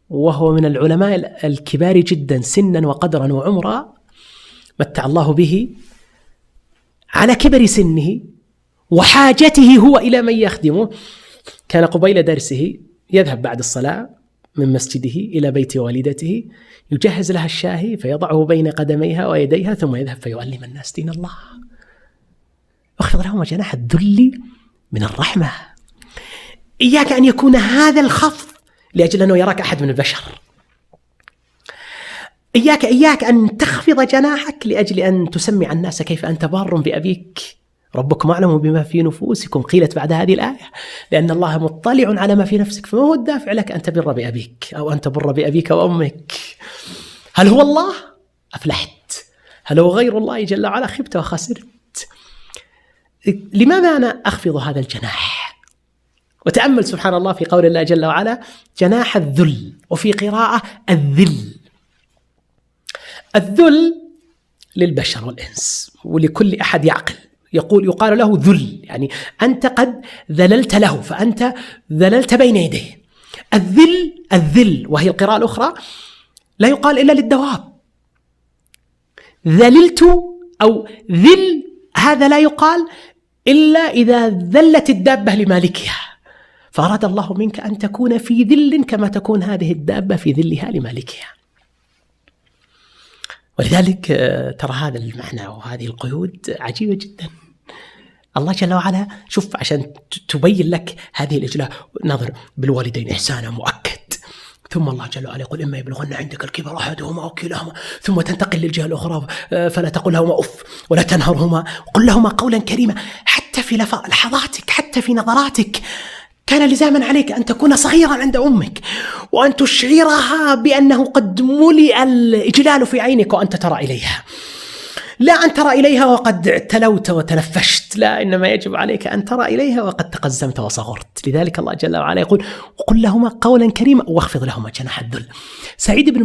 وهو من العلماء الكبار جدا سنا وقدرا وعمرا، متع الله به على كبر سنه وحاجته هو إلى من يخدمه، كان قبيل درسه يذهب بعد الصلاة من مسجده إلى بيت والدته، يجهز لها الشاهي فيضعه بين قدميها ويديها ثم يذهب فيعلم الناس دين الله. واخفض لهما جناح الذل من الرحمة. إياك أن يكون هذا الخفض لأجل أنه يراك أحد من البشر. إياك أن تخفض جناحك لأجل أن تسمع الناس كيف أنت بار بأبيك. ربكم أعلم بما في نفوسكم، قيلت بعد هذه الآية، لأن الله مطلع على ما في نفسك، فما هو الدافع لك أن تبر بأبيك أو أن تبر بأبيك وأمك؟ هل هو الله؟ أفلحت. هل هو غير الله جل وعلا؟ خبت وخسرت. لماذا أنا أخفض هذا الجناح؟ وتأمل سبحان الله في قول الله جل وعلا جناح الذل، وفي قراءة الذل. الذل للبشر والإنس ولكل أحد يعقل، يقال له ذل، يعني أنت قد ذللت له فأنت ذللت بين يديه. الذل وهي القراءة الأخرى لا يقال إلا للدواب. ذللت أو ذل هذا لا يقال إلا إذا ذلت الدابة لمالكها، فأراد الله منك أن تكون في ذل كما تكون هذه الدابة في ذلها لمالكها. ولذلك ترى هذا المعنى وهذه القيود عجيبة جدا. الله جل وعلا شوف عشان تبين لك هذه الإجلاء، نظر بالوالدين إحسانا مؤكد، ثم الله جل وعلا يقول إما يبلغن عندك الكبر أحدهما أو كلاهما، ثم تنتقل للجهة الأخرى فلا تقل لهما أف ولا تنهرهما وقل لهما قولا كريما. حتى في لحظاتك، حتى في نظراتك، كان لزاما عليك أن تكون صغيرا عند أمك وأن تشعرها بأنه قد ملئ الإجلال في عينك وأنت ترى إليها، لا أن ترى إليها وقد تلوت وتنفشت، لا، إنما يجب عليك أن ترى إليها وقد تقزمت وصغرت. لذلك الله جل وعلا يقول وقل لهما قولا كريما واخفض لهما جناح الذل. سعيد بن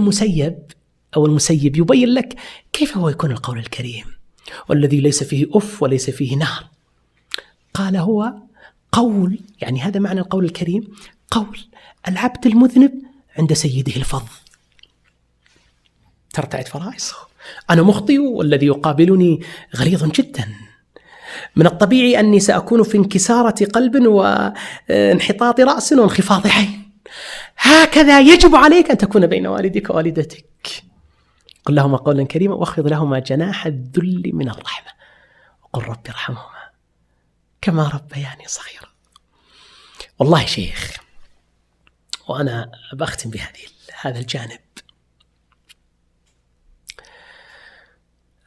المسيب يبين لك كيف هو يكون القول الكريم والذي ليس فيه أف وليس فيه نهر. قال هو قول، يعني هذا معنى القول الكريم، قول العبد المذنب عند سيده الفظ. ترتعد فرائصه، أنا مخطئ والذي يقابلني غليظ جدا، من الطبيعي أني سأكون في انكسارة قلب وانحطاط رأس وانخفاض عين. هكذا يجب عليك أن تكون بين والدك ووالدتك. قل لهما قولا كريما واخفض لهما جناح الذل من الرحمة وقل رب ارحمهما كما ربياني صغيرا. والله شيخ، وأنا بختم هذا الجانب،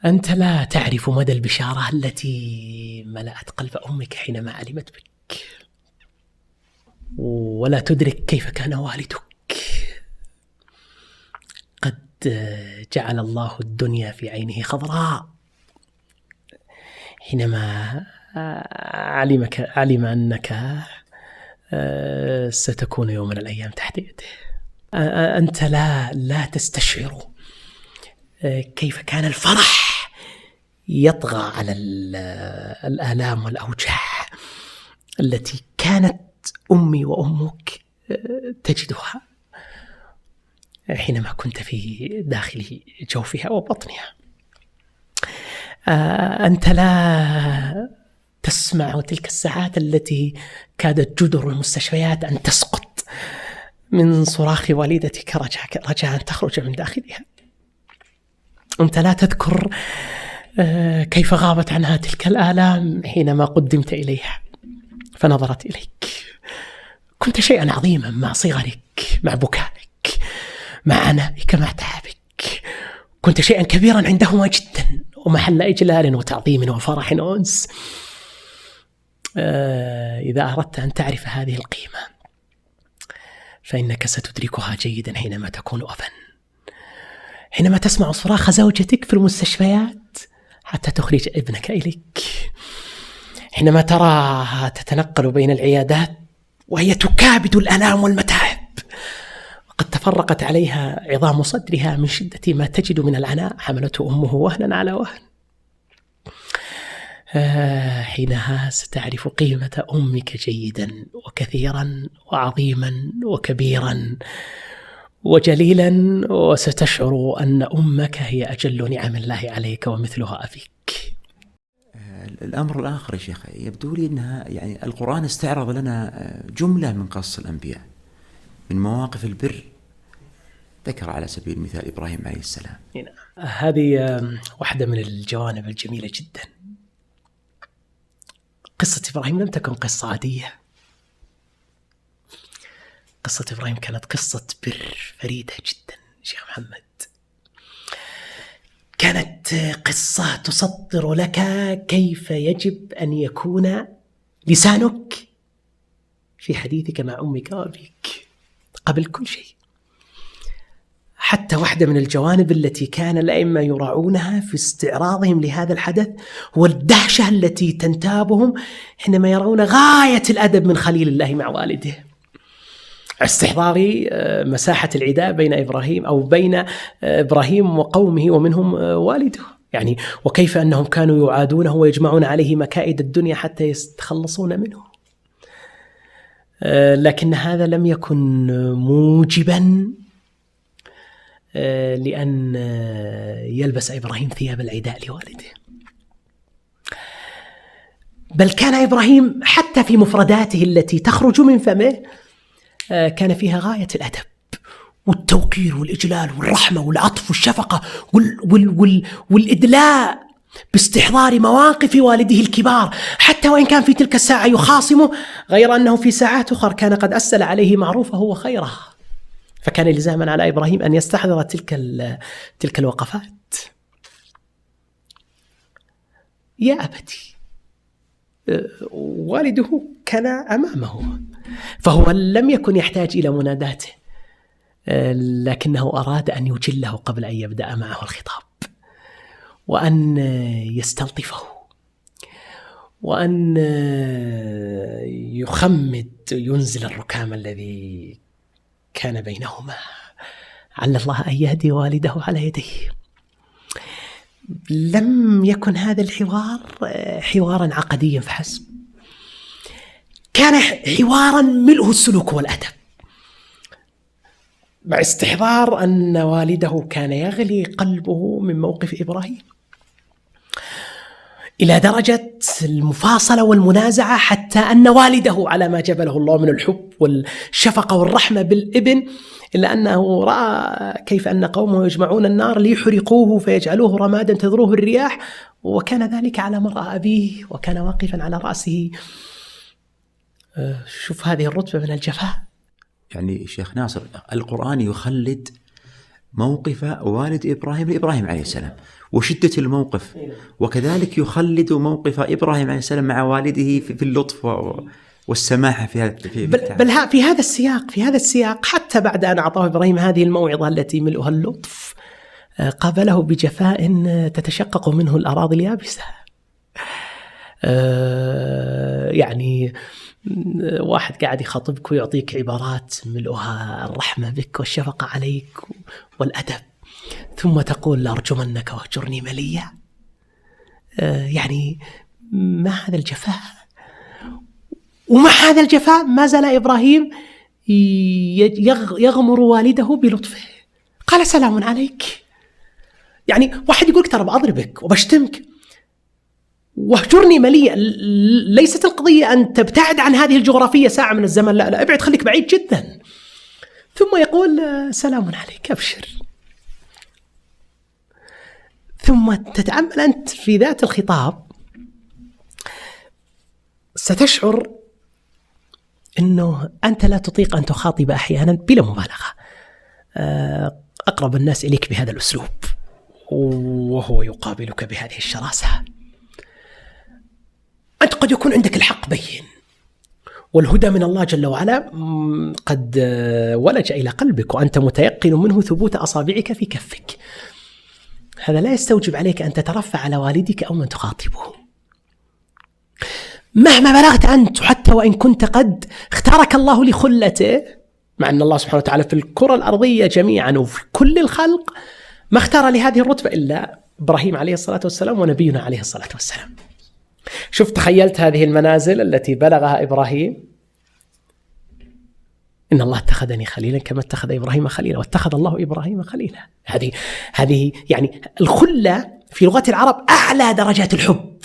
أنت لا تعرف مدى البشارة التي ملأت قلب أمك حينما علمت بك، ولا تدرك كيف كان والدك. قد جعل الله الدنيا في عينه خضراء حينما علم أنك ستكون يوم من الأيام تحت يده. أنت لا تستشعر كيف كان الفرح يطغى على الآلام والأوجاع التي كانت أمي وأمك تجدها حينما كنت في داخل جوفها وبطنها. أنت لا تسمع تلك الساعات التي كادت جدر المستشفيات أن تسقط من صراخ والدتك رجاء أن تخرج من داخلها. أنت لا تذكر كيف غابت عنها تلك الآلام حينما قدمت إليها فنظرت إليك. كنت شيئا عظيما مع صغرك، مع بكائك، مع عنائك، مع تعبك. كنت شيئا كبيرا عندهما جدا ومحل إجلال وتعظيم وفرح وأنس. إذا أردت أن تعرف هذه القيمة فإنك ستدركها جيدا حينما تكون أبا، حينما تسمع صراخ زوجتك في المستشفيات حتى تخرج ابنك إليك، حينما تراها تتنقل بين العيادات وهي تكابد الآلام والمتاعب وقد تفرقت عليها عظام صدرها من شدة ما تجد من العناء حملته أمه وهنا على وهن. حينها ستعرف قيمة أمك جيدا وكثيرا وعظيما وكبيرا وجليلا، وستشعر أن أمك هي أجل نعم الله عليك ومثلها أبيك. الأمر الآخر يا شيخ، يبدو لي أنها يعني القرآن استعرض لنا جملة من قصص الأنبياء من مواقف البر، ذكر على سبيل المثال إبراهيم عليه السلام. هذه واحدة من الجوانب الجميلة جدا. قصة إبراهيم لم تكن قصة عادية، قصة إبراهيم كانت قصة بر فريدة جدا شيخ محمد. كانت قصة تسطر لك كيف يجب أن يكون لسانك في حديثك مع أمك وأبيك قبل كل شيء. حتى واحدة من الجوانب التي كان الأئمة يراعونها في استعراضهم لهذا الحدث هو الدهشة التي تنتابهم حينما يرون غاية الأدب من خليل الله مع والده، استحضار مساحة العداء بين إبراهيم وقومه ومنهم والده، يعني وكيف أنهم كانوا يعادونه ويجمعون عليه مكائد الدنيا حتى يتخلصون منه. لكن هذا لم يكن موجبا لأن يلبس إبراهيم ثياب العداء لوالده، بل كان إبراهيم حتى في مفرداته التي تخرج من فمه كان فيها غاية الأدب والتوقير والإجلال والرحمة والعطف والشفقة والإدلاء باستحضار مواقف والده الكبار، حتى وإن كان في تلك الساعة يخاصمه، غير أنه في ساعات أخرى كان قد أسل عليه معروفه وخيره، فكان لزاما على إبراهيم أن يستحضر تلك الوقفات. يا أبتي، والده كان أمامه، فهو لم يكن يحتاج إلى مناداته، لكنه أراد أن يجله قبل أن يبدأ معه الخطاب، وأن يستلطفه، وأن يخمد ينزل الركام الذي كان بينهما، عل الله أن يهدي والده على يديه. لم يكن هذا الحوار حوارا عقديا فحسب، كان حوارا ملء السلوك والأدب، مع استحضار أن والده كان يغلي قلبه من موقف إبراهيم إلى درجة المفاصلة والمنازعة، حتى أن والده على ما جبله الله من الحب والشفقة والرحمة بالابن، إلا أنه رأى كيف أن قومه يجمعون النار ليحرقوه فيجعلوه رمادا تذروه الرياح، وكان ذلك على مرأى أبيه وكان واقفا على رأسه. شوف هذه الرتبة من الجفاء. يعني شيخ ناصر، القرآن يخلد موقف والد إبراهيم لإبراهيم عليه السلام وشدة الموقف، وكذلك يخلد موقف إبراهيم عليه السلام مع والده في اللطف والسماحة بل في هذا السياق حتى بعد أن أعطاه إبراهيم هذه الموعظة التي ملؤها اللطف، قابله بجفاء تتشقق منه الأراضي اليابسة. يعني واحد قاعد يخاطبك ويعطيك عبارات ملؤها الرحمة بك والشفقة عليك والأدب، ثم تقول لأرجمنك واهجرني مليا. يعني ما هذا الجفاء؟ ومع هذا الجفاء ما زال إبراهيم يغمر والده بلطفه، قال سلام عليك. يعني واحد يقولك ترى بأضربك وبشتمك واهجرني مليا، ليست القضية أن تبتعد عن هذه الجغرافية ساعة من الزمن، لا ابعد، خليك بعيد جدا. ثم يقول سلام عليك، أبشر. ثم تتأمل أنت في ذات الخطاب، ستشعر أنه أنت لا تطيق أن تخاطب أحيانا بلا مبالغة أقرب الناس إليك بهذا الأسلوب، وهو يقابلك بهذه الشراسة. أنت قد يكون عندك الحق بين، والهدى من الله جل وعلا قد ولج إلى قلبك، وأنت متيقن منه ثبوت أصابعك في كفك. هذا لا يستوجب عليك أن تترفع على والدك أو من تخاطبه مهما بلغت أنت، حتى وإن كنت قد اختارك الله لخلته، مع أن الله سبحانه وتعالى في الكرة الأرضية جميعا وفي كل الخلق ما اختار لهذه الرتبة إلا إبراهيم عليه الصلاة والسلام ونبينا عليه الصلاة والسلام. شوف، تخيلت هذه المنازل التي بلغها إبراهيم، إن الله اتخذني خليلا كما اتخذ إبراهيم خليلا، واتخذ الله إبراهيم خليلا. هذه يعني الخلة في لغة العرب أعلى درجات الحب.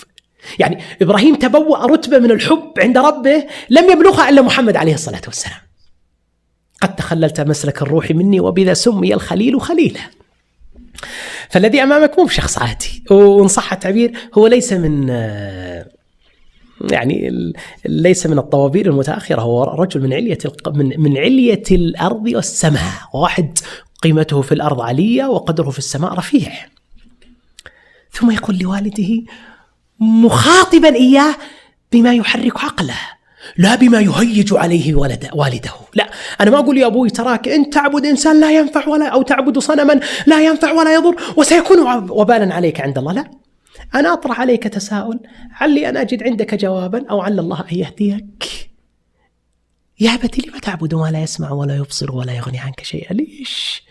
يعني إبراهيم تبوأ رتبة من الحب عند ربه لم يبلغها إلا محمد عليه الصلاة والسلام. قد تخللت مسلك الروح مني وبذا سمي الخليل خليلا. فالذي أمامك مو بشخص عادي، وإن صح التعبير هو ليس من ليس من الطوابير المتأخرة، هو رجل من علية الأرض والسماء، واحد قيمته في الأرض علية وقدره في السماء رفيع. ثم يقول لوالده مخاطبا إياه بما يحرك عقله، لا بما يهيج عليه والده. لا، أنا ما أقول يا أبوي تراك أنت تعبد إنسان لا ينفع أو تعبد صنما لا ينفع ولا يضر وسيكون وبالا عليك عند الله. لا، أنا أطرح عليك تساؤل، علي أن أجد عندك جوابا أو عل الله أن يهديك. يا أبتي لما تعبد ما لا يسمع ولا يبصر ولا يغني عنك شيئا؟ ليش؟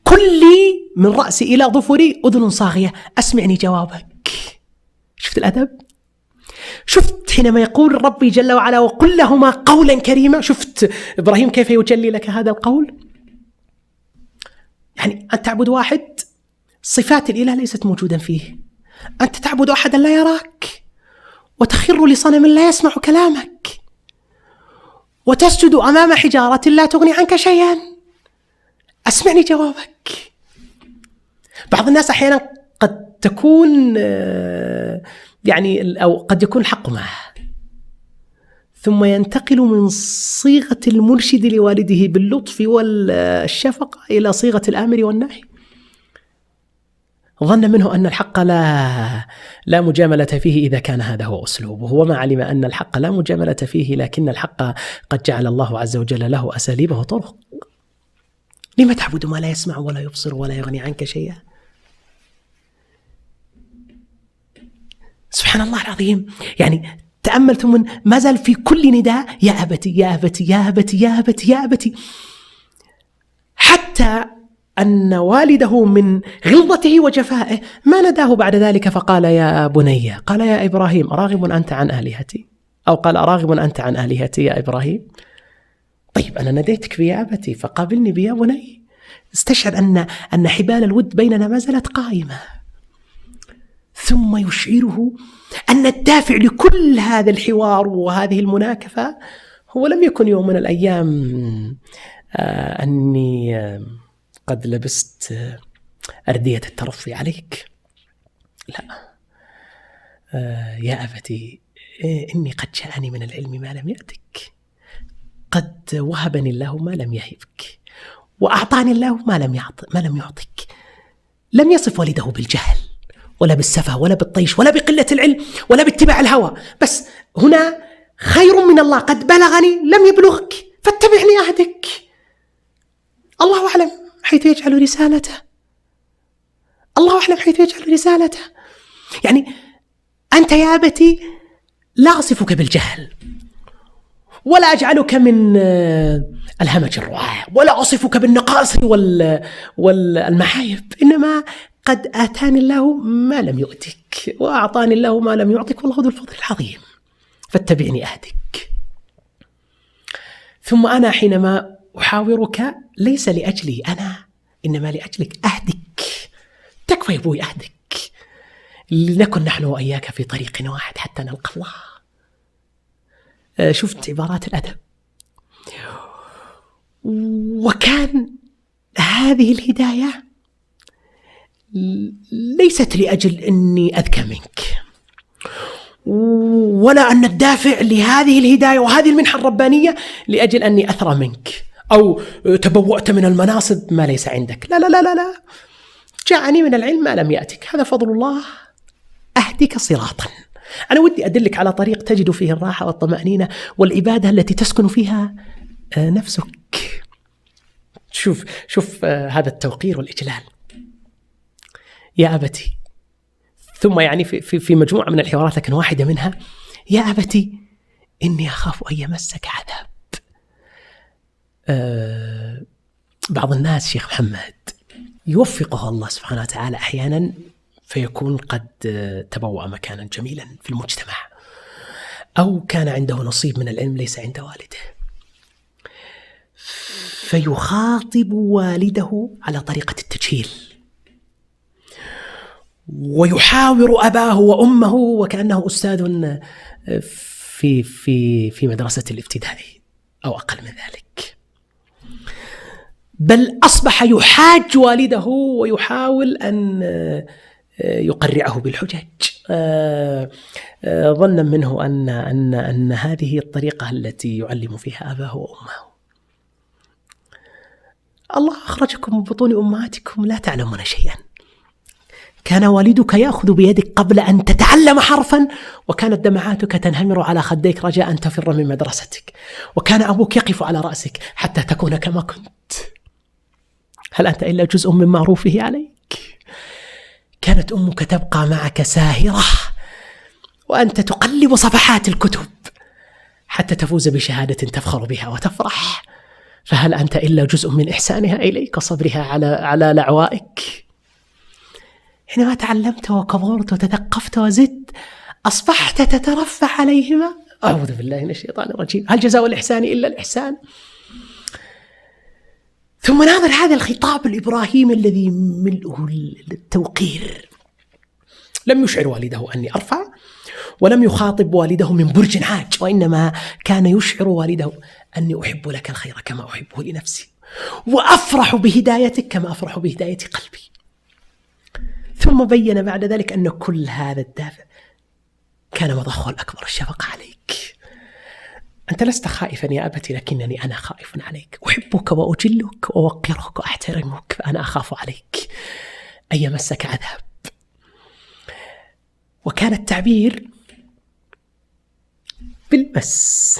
كلي من رأسي إلى ظفري أذن صاغية، أسمعني جوابك. شفت الأدب؟ شفت حينما يقول ربي جل وعلا وقل لهما قولا كريما؟ شفت إبراهيم كيف يجلي لك هذا القول؟ يعني أن تعبد واحد صفات الإله ليست موجودا فيه، أنت تعبد أحدا لا يراك، وتخر لصنم لا يسمع كلامك، وتسجد أمام حجارة لا تغني عنك شيئا. أسمعني جوابك. بعض الناس أحيانا قد تكون أو قد يكون الحق معه، ثم ينتقل من صيغة المرشد لوالده باللطف والشفقة إلى صيغة الآمر والنهي، ظن منه أن الحق لا مجاملة فيه إذا كان هذا هو أسلوبه، وما علم أن الحق لا مجاملة فيه، لكن الحق قد جعل الله عز وجل له أساليب وطرق. لما تعبد ما لا يسمع ولا يبصر ولا يغني عنك شيئا؟ سبحان الله العظيم. يعني تأمل، ثم ما زال في كل نداء يا أبتي يا أبتي يا أبتي يا أبتي يا أبتي، حتى أن والده من غلظته وجفائه ما نداه بعد ذلك فقال يا بني، قال يا إبراهيم أراغب أنت عن آلهتي، أو قال أراغب أنت عن آلهتي يا إبراهيم؟ طيب أنا ناديتك بيا أبتي فقابلني بيا بني. استشعر أن حبال الود بيننا ما زالت قائمة. ثم يشعره أن الدافع لكل هذا الحوار وهذه المناكفة هو لم يكن يوم من الأيام أني قد لبست أردية الترفي عليك. لا، يا أبتي إني قد جاءني من العلم ما لم يأتك، قد وهبني الله ما لم يهبك، وأعطاني الله ما لم يعطك. لم يصف والده بالجهل ولا بالسفه ولا بالطيش ولا بقلة العلم ولا باتباع الهوى، بس هنا خير من الله قد بلغني لم يبلغك فاتبعني أهدك. الله أعلم حيث يجعل رسالته، الله أعلم حيث يجعل رسالته. يعني أنت يا أبتي لا أصفك بالجهل ولا أجعلك من الهمج الرعاع ولا أصفك بالنقائص والمحايب، إنما قد آتاني الله ما لم يؤتك وأعطاني الله ما لم يعطك، والله ذو الفضل العظيم، فاتبعني أهدك. ثم أنا حينما أحاورك ليس لأجلي أنا، إنما لأجلك أهدك. تكفى يا أبوي أهدك، لنكن نحن وإياك في طريق واحد حتى نلقى الله. شفت عبارات الأدب. وكان هذه الهداية ليست لأجل أني أذكى منك، ولا أن الدافع لهذه الهداية وهذه المنحة الربانية لأجل أني أثرى منك أو تبوأت من المناصب ما ليس عندك. لا لا لا لا لا، جاءني من العلم ما لم يأتك، هذا فضل الله، أهدك صراطا. أنا ودي أدلك على طريق تجد فيه الراحة والطمأنينة والعبادة التي تسكن فيها نفسك. شوف هذا التوقير والإجلال. يا أبتي، ثم يعني في مجموعة من الحوارات لكن واحدة منها، يا أبتي إني أخاف أن يمسك عذاب. بعض الناس شيخ محمد يوفقه الله سبحانه وتعالى أحيانا فيكون قد تبوأ مكانا جميلا في المجتمع، أو كان عنده نصيب من العلم ليس عند والده، فيخاطب والده على طريقة التجهيل ويحاور أباه وأمه وكأنه أستاذ في مدرسة الابتدائي أو أقل من ذلك، بل أصبح يحاج والده ويحاول أن يقرعه بالحجج، ظنا منه أن هذه الطريقة التي يعلم فيها أباه وأمه. الله أخرجكم من بطون أمهاتكم لا تعلمون شيئا. كان والدك يأخذ بيدك قبل أن تتعلم حرفا، وكانت دمعاتك تنهمر على خديك رجاء أن تفر من مدرستك، وكان أبوك يقف على رأسك حتى تكون كما كنت. هل أنت إلا جزء من معروفه عليك؟ كانت أمك تبقى معك ساهرة وأنت تقلب صفحات الكتب حتى تفوز بشهادة تفخر بها وتفرح. فهل أنت إلا جزء من إحسانها إليك وصبرها على لعوائك؟ حينما تعلمت وكبرت وتثقفت وزدت أصبحت تترفع عليهما. أعوذ بالله من الشيطان الرجيم. هل جزاء الإحسان إلا الإحسان؟ ثم ناظر هذا الخطاب الإبراهيمي الذي ملؤه التوقير. لم يشعر والده أني أرفع، ولم يخاطب والده من برج عاج، وإنما كان يشعر والده أني أحب لك الخير كما أحبه لنفسي، وأفرح بهدايتك كما أفرح بهداية قلبي. ثم بين بعد ذلك أن كل هذا الدافع كان مضخه الأكبر الشفقة عليك. أنت لست خائفا يا أبتي، لكنني أنا خائف عليك، أحبك وأجلك وأوقرك وأحترمك، فأنا أخاف عليك أن يمسك عذاب. وكان التعبير بالمس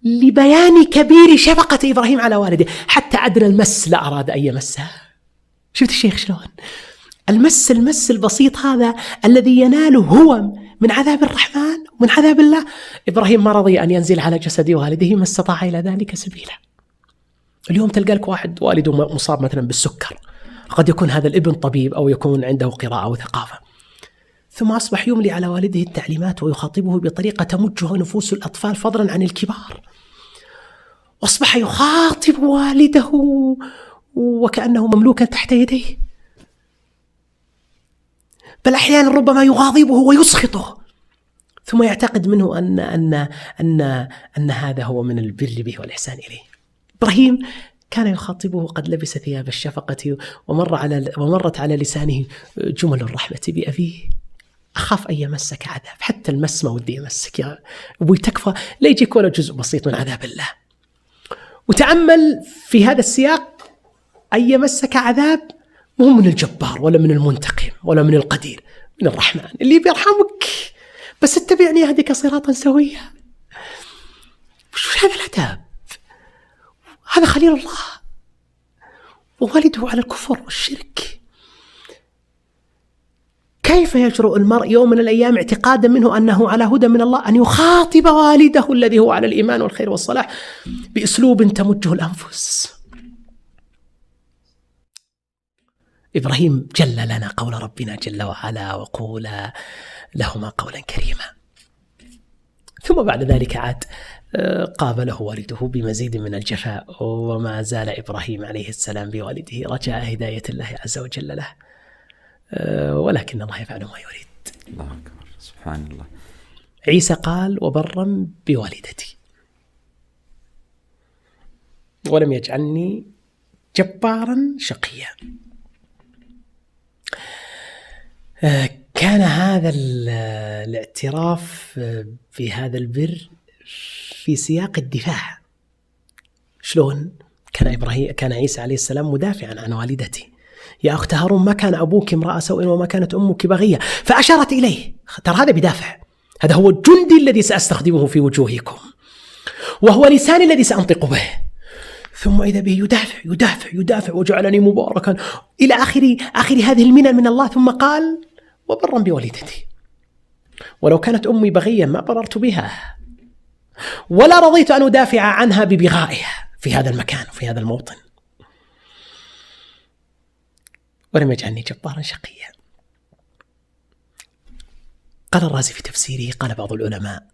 لبيان كبير شفقة إبراهيم على والده، حتى أدنى المس لا أراد أن يمسها. شفت الشيخ شلون؟ المس البسيط هذا الذي يناله هو من عذاب الرحمن ومن عذاب الله، إبراهيم ما رضي أن ينزل على جسد والده، ما استطاع إلى ذلك سبيلا. اليوم تلقى لك واحد والده مصاب مثلا بالسكر، قد يكون هذا الابن طبيب أو يكون عنده قراءة وثقافة، ثم أصبح يملي على والده التعليمات ويخاطبه بطريقة تمجها نفوس الأطفال فضلا عن الكبار، وأصبح يخاطب والده وكأنه مملوكا تحت يديه، بل أحيانا ربما يغاضبه ويسخطه، ثم يعتقد منه أن هذا هو من البر به والإحسان إليه. إبراهيم كان يخاطبه قد لبس ثياب الشفقة ومرت على لسانه جمل الرحمة بأبيه: أخاف أن يمسك عذاب، حتى المس ما ودي يمسك يا أبوي، تكفى لا يجيك ولا جزء بسيط من عذاب الله. وتأمل في هذا السياق، أن يمسك عذاب مو من الجبار ولا من المنتقم ولا من القدير، من الرحمن اللي بيرحمك، بس اتبعني يهدك صراطا سويا. وش هذا العذاب؟ هذا خليل الله ووالده على الكفر والشرك. كيف يجرؤ المرء يوم من الأيام اعتقادا منه أنه على هدى من الله أن يخاطب والده الذي هو على الإيمان والخير والصلاح بأسلوب تمجه الأنفس؟ إبراهيم جل لنا قول ربنا جل وعلا: وقولا لهما قولا كريما. ثم بعد ذلك عاد قابله والده بمزيد من الجفاء، وما زال إبراهيم عليه السلام بوالده رجاء هداية الله عز وجل له، ولكن الله يفعل ما يريد. الله أكبر، سبحان الله. عيسى قال: وبرا بوالدتي ولم يجعلني جبارا شقيا. كان هذا الاعتراف بهذا البر في سياق الدفاع. شلون؟ كان عيسى عليه السلام مدافعا عن والدته: يا أخت هارون ما كان أبوك امرأ سوء وما كانت أمك بغية، فأشارت إليه. ترى هذا بدافع، هذا هو الجندي الذي سأستخدمه في وجوهكم، وهو لساني الذي سأنطق به. ثم إذا به يدافع يدافع يدافع: وجعلني مباركا إلى آخر هذه المنن من الله. ثم قال: وبرا بوالدتي ولو كانت أمي بغيا ما بررت بها، ولا رضيت أن أدافع عنها ببغائها في هذا المكان وفي هذا الموطن، ولم يجعلني جبارا شقيا. قال الرازي في تفسيره، قال بعض العلماء: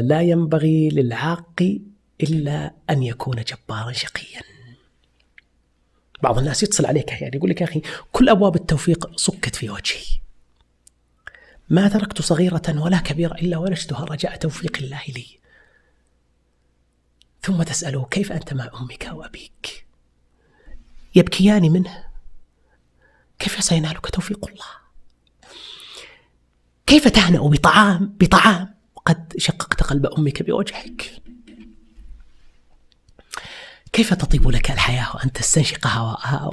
لا ينبغي للعاق إلا أن يكون جبارا شقيا. بعض الناس يتصل عليك يعني يقول لك: يا أخي كل أبواب التوفيق صكت في وجهي، ما تركت صغيرة ولا كبيرة إلا ولجتها رجاء توفيق الله لي. ثم تسأله: كيف أنت مع أمك وأبيك؟ يبكيان منه، كيف سينالك توفيق الله؟ كيف تهنأ بطعام وقد شققت قلب أمك بوجهك؟ كيف تطيب لك الحياة وأنت تستنشق هواءها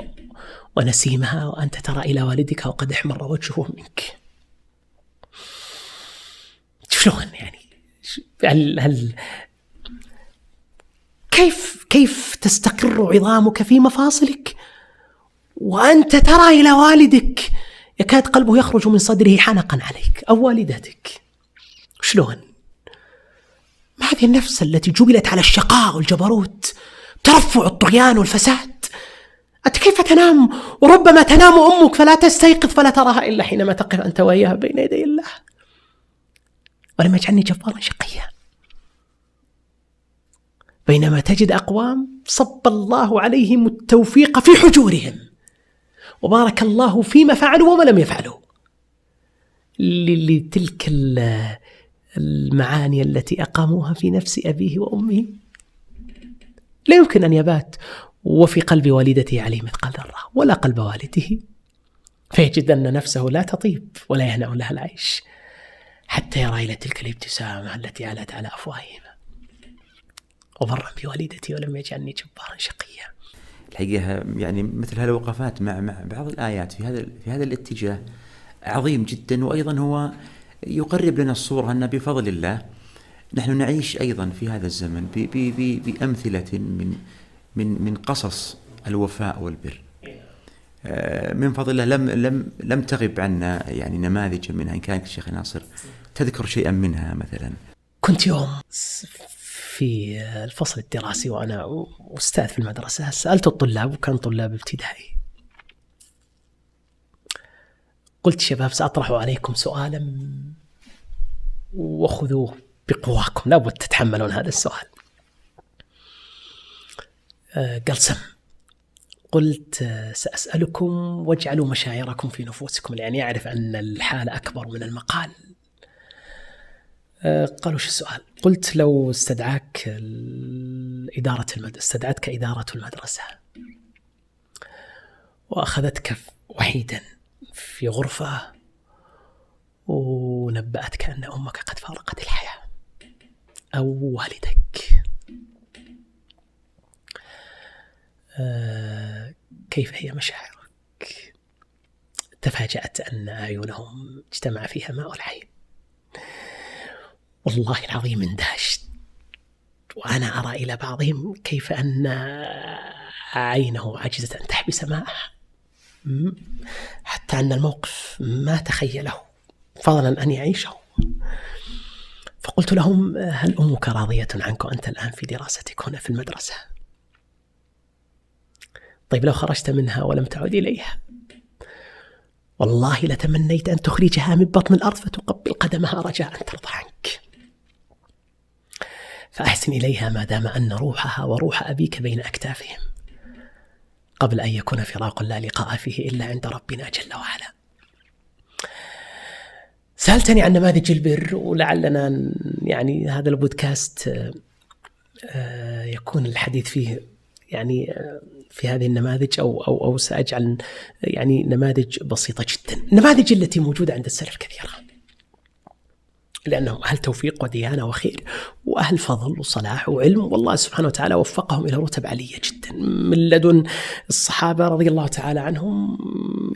ونسيمها وأنت ترى إلى والدك وقد احمر وجهه منك؟ شلون يعني؟ كيف تستقر عظامك في مفاصلك وأنت ترى إلى والدك يكاد قلبه يخرج من صدره حنقا عليك، أو والدتك؟ شلون؟ ما هذه النفس التي جبلت على الشقاء والجبروت، ترفع الطغيان والفساد. أنت كيف تنام وربما تنام أمك فلا تستيقظ فلا تراها إلا حينما تقف أنت وإياها بين يدي الله؟ ولم يجعلني جبارا شقيا. بينما تجد أقوام صب الله عليهم التوفيق في حجورهم وبارك الله فيما فعلوا وما لم يفعلوا، لتلك المعاني التي أقاموها في نفس أبيه وأمه لا يمكن أن يبات وفي قلب والدته عليه مثقال ذرة ولا قلب والده، فيجد أن نفسه لا تطيب ولا يهنأ لها العيش حتى يرى إلى تلك الابتسامة التي علت على أفواههم: وبرا بوالدتي ولم يجعلني جبارا شقيا. الحقيقة يعني مثل هالوقفات مع بعض الآيات في هذا الاتجاه عظيم جدا، وأيضا هو يقرب لنا الصورة أن بفضل الله نحن نعيش أيضا في هذا الزمن بأمثلة من قصص الوفاء والبر من فضل الله. لم تغب عنا يعني نماذج منها. إن كانت الشيخ ناصر تذكر شيئا منها مثلا. كنت يوم في الفصل الدراسي وأنا أستاذ في المدرسة سألت الطلاب، وكان طلاب ابتدائي، قلت شباب سأطرح عليكم سؤالا وخذوه بقواكم، لابد تتحملون هذا السؤال. قال سم. قلت سأسألكم واجعلوا مشاعركم في نفوسكم، يعني يعرف أن الحال أكبر من المقال. قالوا شو السؤال؟ قلت لو استدعتك إدارة المدرسة وأخذتك وحيدا في غرفة ونبأتك أن أمك قد فارقت الحياة أو والدك، كيف هي مشاعرك؟ تفاجأت أن أعينهم اجتمع فيها ماء العين. والله العظيم اندهشت، وأنا أرى إلى بعضهم كيف أن عينه عجزت أن تحبس ماءه، حتى أن الموقف ما تخيله فضلا أن يعيشه. فقلت لهم هل أمك راضية عنك وأنت الآن في دراستك هنا في المدرسة؟ طيب لو خرجت منها ولم تعد إليها؟ والله لتمنيت أن تخرجها من بطن الأرض فتقبل قدمها رجاء أن ترضى عنك. فأحسن إليها ما دام أن روحها وروح أبيك بين أكتافهم، قبل أن يكون فراق لا لقاء فيه إلا عند ربنا جل وعلا. سألتني عن نماذج البر، ولعلنا يعني هذا البودكاست يكون الحديث فيه يعني في هذه النماذج أو سأجعل يعني نماذج بسيطة جدا، النماذج التي موجودة عند السلف كثيرة، لأنهم أهل توفيق وديانة وخير وأهل فضل وصلاح وعلم، والله سبحانه وتعالى وفقهم إلى رتب عالية جدا، من لدن الصحابة رضي الله تعالى عنهم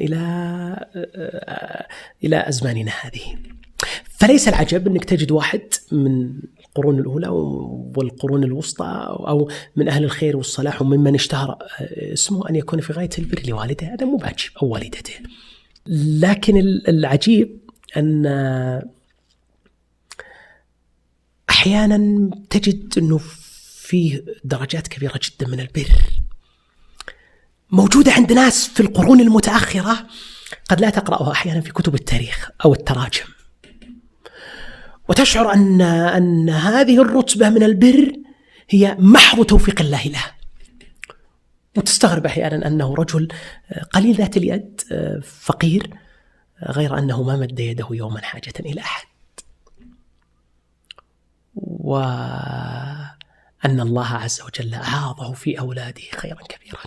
إلى أزماننا هذه. فليس العجب أنك تجد واحد من القرون الأولى والقرون الوسطى أو من أهل الخير والصلاح وممن اشتهر اسمه أن يكون في غاية البر لوالده، هذا مو بعجب، أو والدته. لكن العجيب أن أحيانا تجد أنه فيه درجات كبيرة جدا من البر موجودة عند ناس في القرون المتأخرة قد لا تقرأها أحيانا في كتب التاريخ أو التراجم، وتشعر أن هذه الرتبة من البر هي محض توفيق الله له، وتستغرب أحيانا أنه رجل قليل ذات اليد فقير، غير أنه ما مد يده يوما حاجة إلى أحد، وأن الله عز وجل أعاضه في أولاده خيرا كبيرا،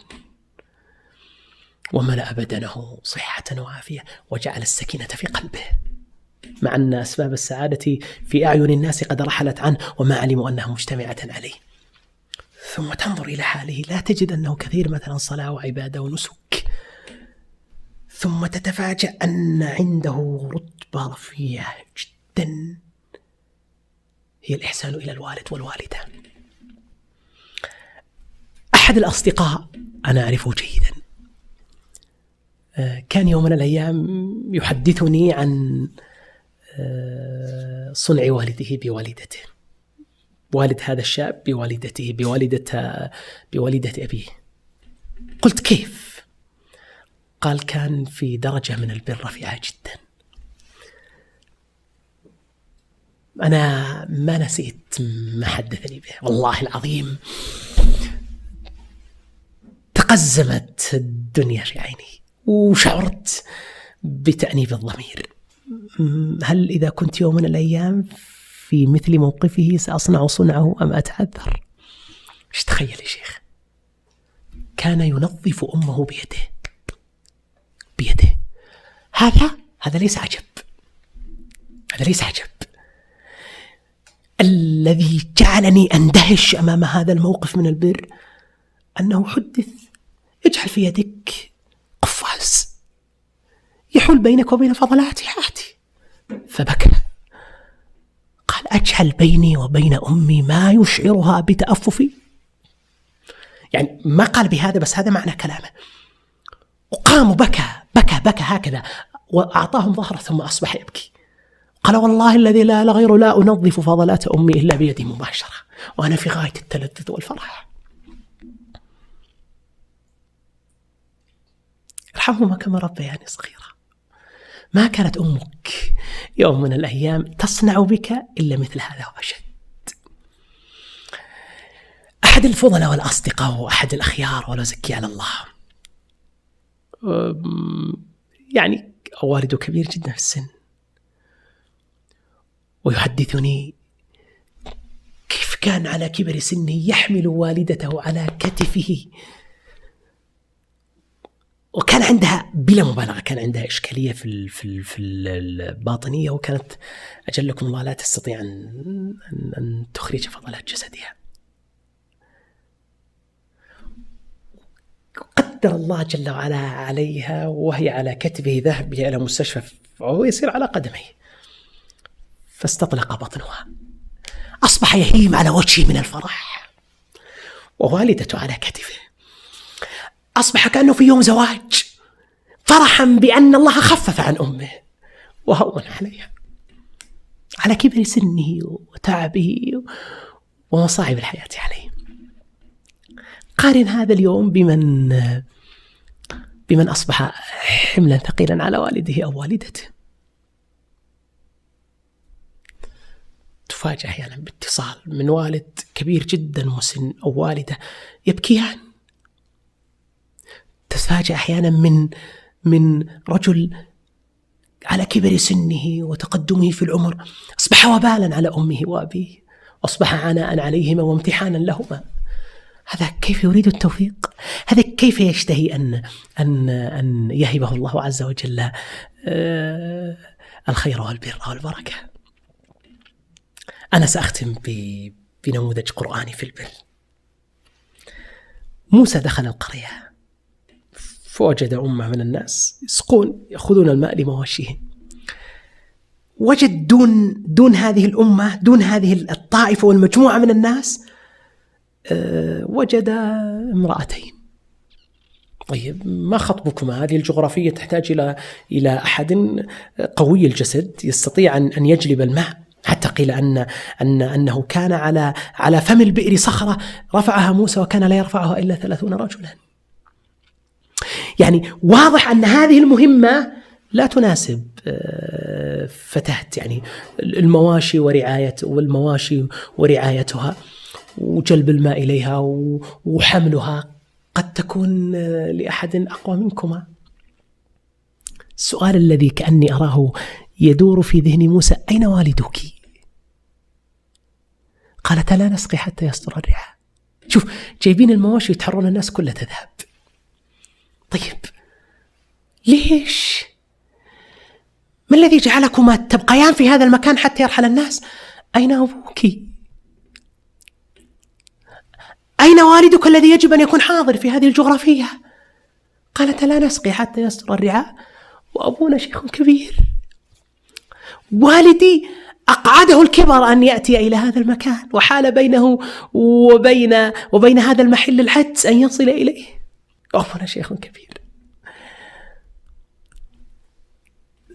وملأ بدنه صحة وعافية، وجعل السكينة في قلبه، مع أن أسباب السعادة في أعين الناس قد رحلت عنه وما علموا أنها مجتمعة عليه. ثم تنظر إلى حاله لا تجد أنه كثير مثلا صلاة وعبادة ونسك، ثم تتفاجأ أن عنده رتبة رفيعة جدا هي الإحسان إلى الوالد والوالدة. أحد الأصدقاء أنا أعرفه جيدا كان يوم من الأيام يحدثني عن صنع والده بوالدته، والد هذا الشاب بوالدته بوالدة أبيه. قلت كيف؟ قال كان في درجة من البر رفيعة جدا. أنا ما نسيت ما حدثني به، والله العظيم تقزمت الدنيا في عيني وشعرت بتأنيب الضمير. هل إذا كنت يوم من الأيام في مثل موقفه سأصنع صنعه أم أتعذر؟ ايش تخيل يا شيخ؟ كان ينظف أمه بيده. هذا ليس عجب، هذا ليس عجب. الذي جعلني أندهش أمام هذا الموقف من البر أنه حدث اجعل في يدك قفاز يحول بينك وبين فضلات حياتي، فبكى. قال أجعل بيني وبين أمي ما يشعرها بتأففي، يعني ما قال بهذا بس هذا معنى كلامه. وقام بكى هكذا وأعطاهم ظهره ثم أصبح يبكي. قال والله الذي لا إله غيره لا أنظف فضلات أمي إلا بيدي مباشرة وأنا في غاية التلذذ والفرح. ارحمهما كما ربياني صغيرا. ما كانت أمك يوم من الأيام تصنع بك إلا مثل هذا وأشد. أحد الفضلاء والأصدقاء وأحد الأخيار ولا زكي على الله، يعني والده كبير جدا في السن، ويحدثني كيف كان على كبر سنه يحمل والدته على كتفه، وكان عندها بلا مبالغة كان عندها إشكالية في الباطنية، وكانت أجلكم الله لا تستطيع أن تخرج فضلات جسدها. قدر الله جل وعلا عليها وهي على كتفه ذهب بها إلى مستشفى وهو يسير على قدميه، فاستطلق بطنها، أصبح يهيم على وجهه من الفرح ووالدته على كتفه. أصبح كأنه في يوم زواج، فرحا بأن الله خفف عن أمه وهون عليها على كبر سنه وتعبه ومصاعب الحياة عليه. قارن هذا اليوم بمن أصبح حملا ثقيلا على والده أو والدته. تفاجأ أحيانا باتصال من والد كبير جدا مسن أو والدة يبكيان. تتفاجأ أحيانا من رجل على كبر سنه وتقدمه في العمر أصبح وبالا على أمه وأبيه، أصبح عناء عليهما وامتحانا لهما. هذا كيف يريد التوفيق؟ هذا كيف يشتهي أن يهبه الله عز وجل الخير والبر والبركة. أنا سأختم بنموذج قرآني في البر. موسى دخل القرية فوجد أمة من الناس يسقون يأخذون الماء لمواشيهم. وجد دون هذه الأمة، دون هذه الطائفة والمجموعة من الناس، وجد امرأتين. طيب ما خطبكما؟ هذه الجغرافية تحتاج إلى أحد قوي الجسد يستطيع أن يجلب الماء. حتى قيل أنه كان على فم البئر صخرة رفعها موسى وكان لا يرفعها إلا 30 رجلا. يعني واضح أن هذه المهمة لا تناسب فتاة، يعني المواشي ورعايتها وجلب الماء إليها وحملها قد تكون لأحد أقوى منكما. السؤال الذي كأني أراه يدور في ذهن موسى: أين والدك؟ قالت: لا نسقي حتى يصدر الرعاء. شوف، جايبين المواشي يتحرون الناس كلها تذهب. طيب ليش؟ ما الذي جعلكما تبقيان في هذا المكان حتى يرحل الناس؟ أين أبوك؟ أين والدك الذي يجب أن يكون حاضر في هذه الجغرافية؟ قالت: لا نسقي حتى يصدر الرعاء وأبونا شيخ كبير. والدي أقعده الكبر أن يأتي إلى هذا المكان، وحال بينه وبين هذا المحل العجز أن يصل إليه، وأبونا شيخ كبير.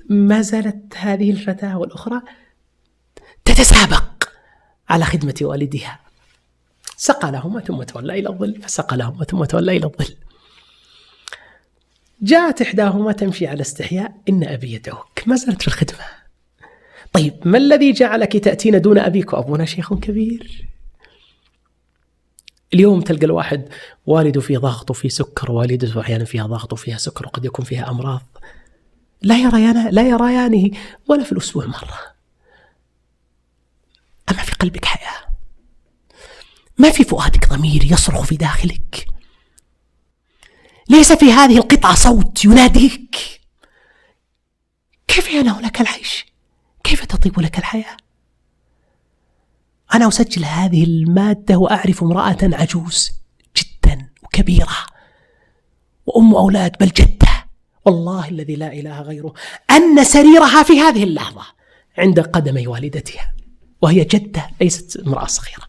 ما زالت هذه الفتاة والأخرى تتسابق على خدمة والدها. سقى لهما ثم تولى إلى الظل، فسقى لهما ثم تولى إلى الظل. جاءت إحداهما تمشي على استحياء: إن أبي يدعوك. ما زالت في الخدمة. طيب ما الذي جعلك تأتين دون أبيك وأبونا شيخ كبير؟ اليوم تلقى الواحد والده فيه ضغط وفيه سكر، والدته أحيانا فيها ضغط وفيها سكر، وقد يكون فيها أمراض لا يريانه ولا في الأسبوع مرة. أما في قلبك حياة، ما في فؤادك ضمير يصرخ في داخلك، ليس في هذه القطعة صوت يناديك: كيف ينال لك العيش؟ كيف تطيب لك الحياة؟ أنا أسجل هذه المادة وأعرف امرأة عجوز جدا وكبيرة وأم أولاد بل جدة، والله الذي لا إله غيره، أن سريرها في هذه اللحظة عند قدمي والدتها، وهي جدة ليست امرأة صغيرة.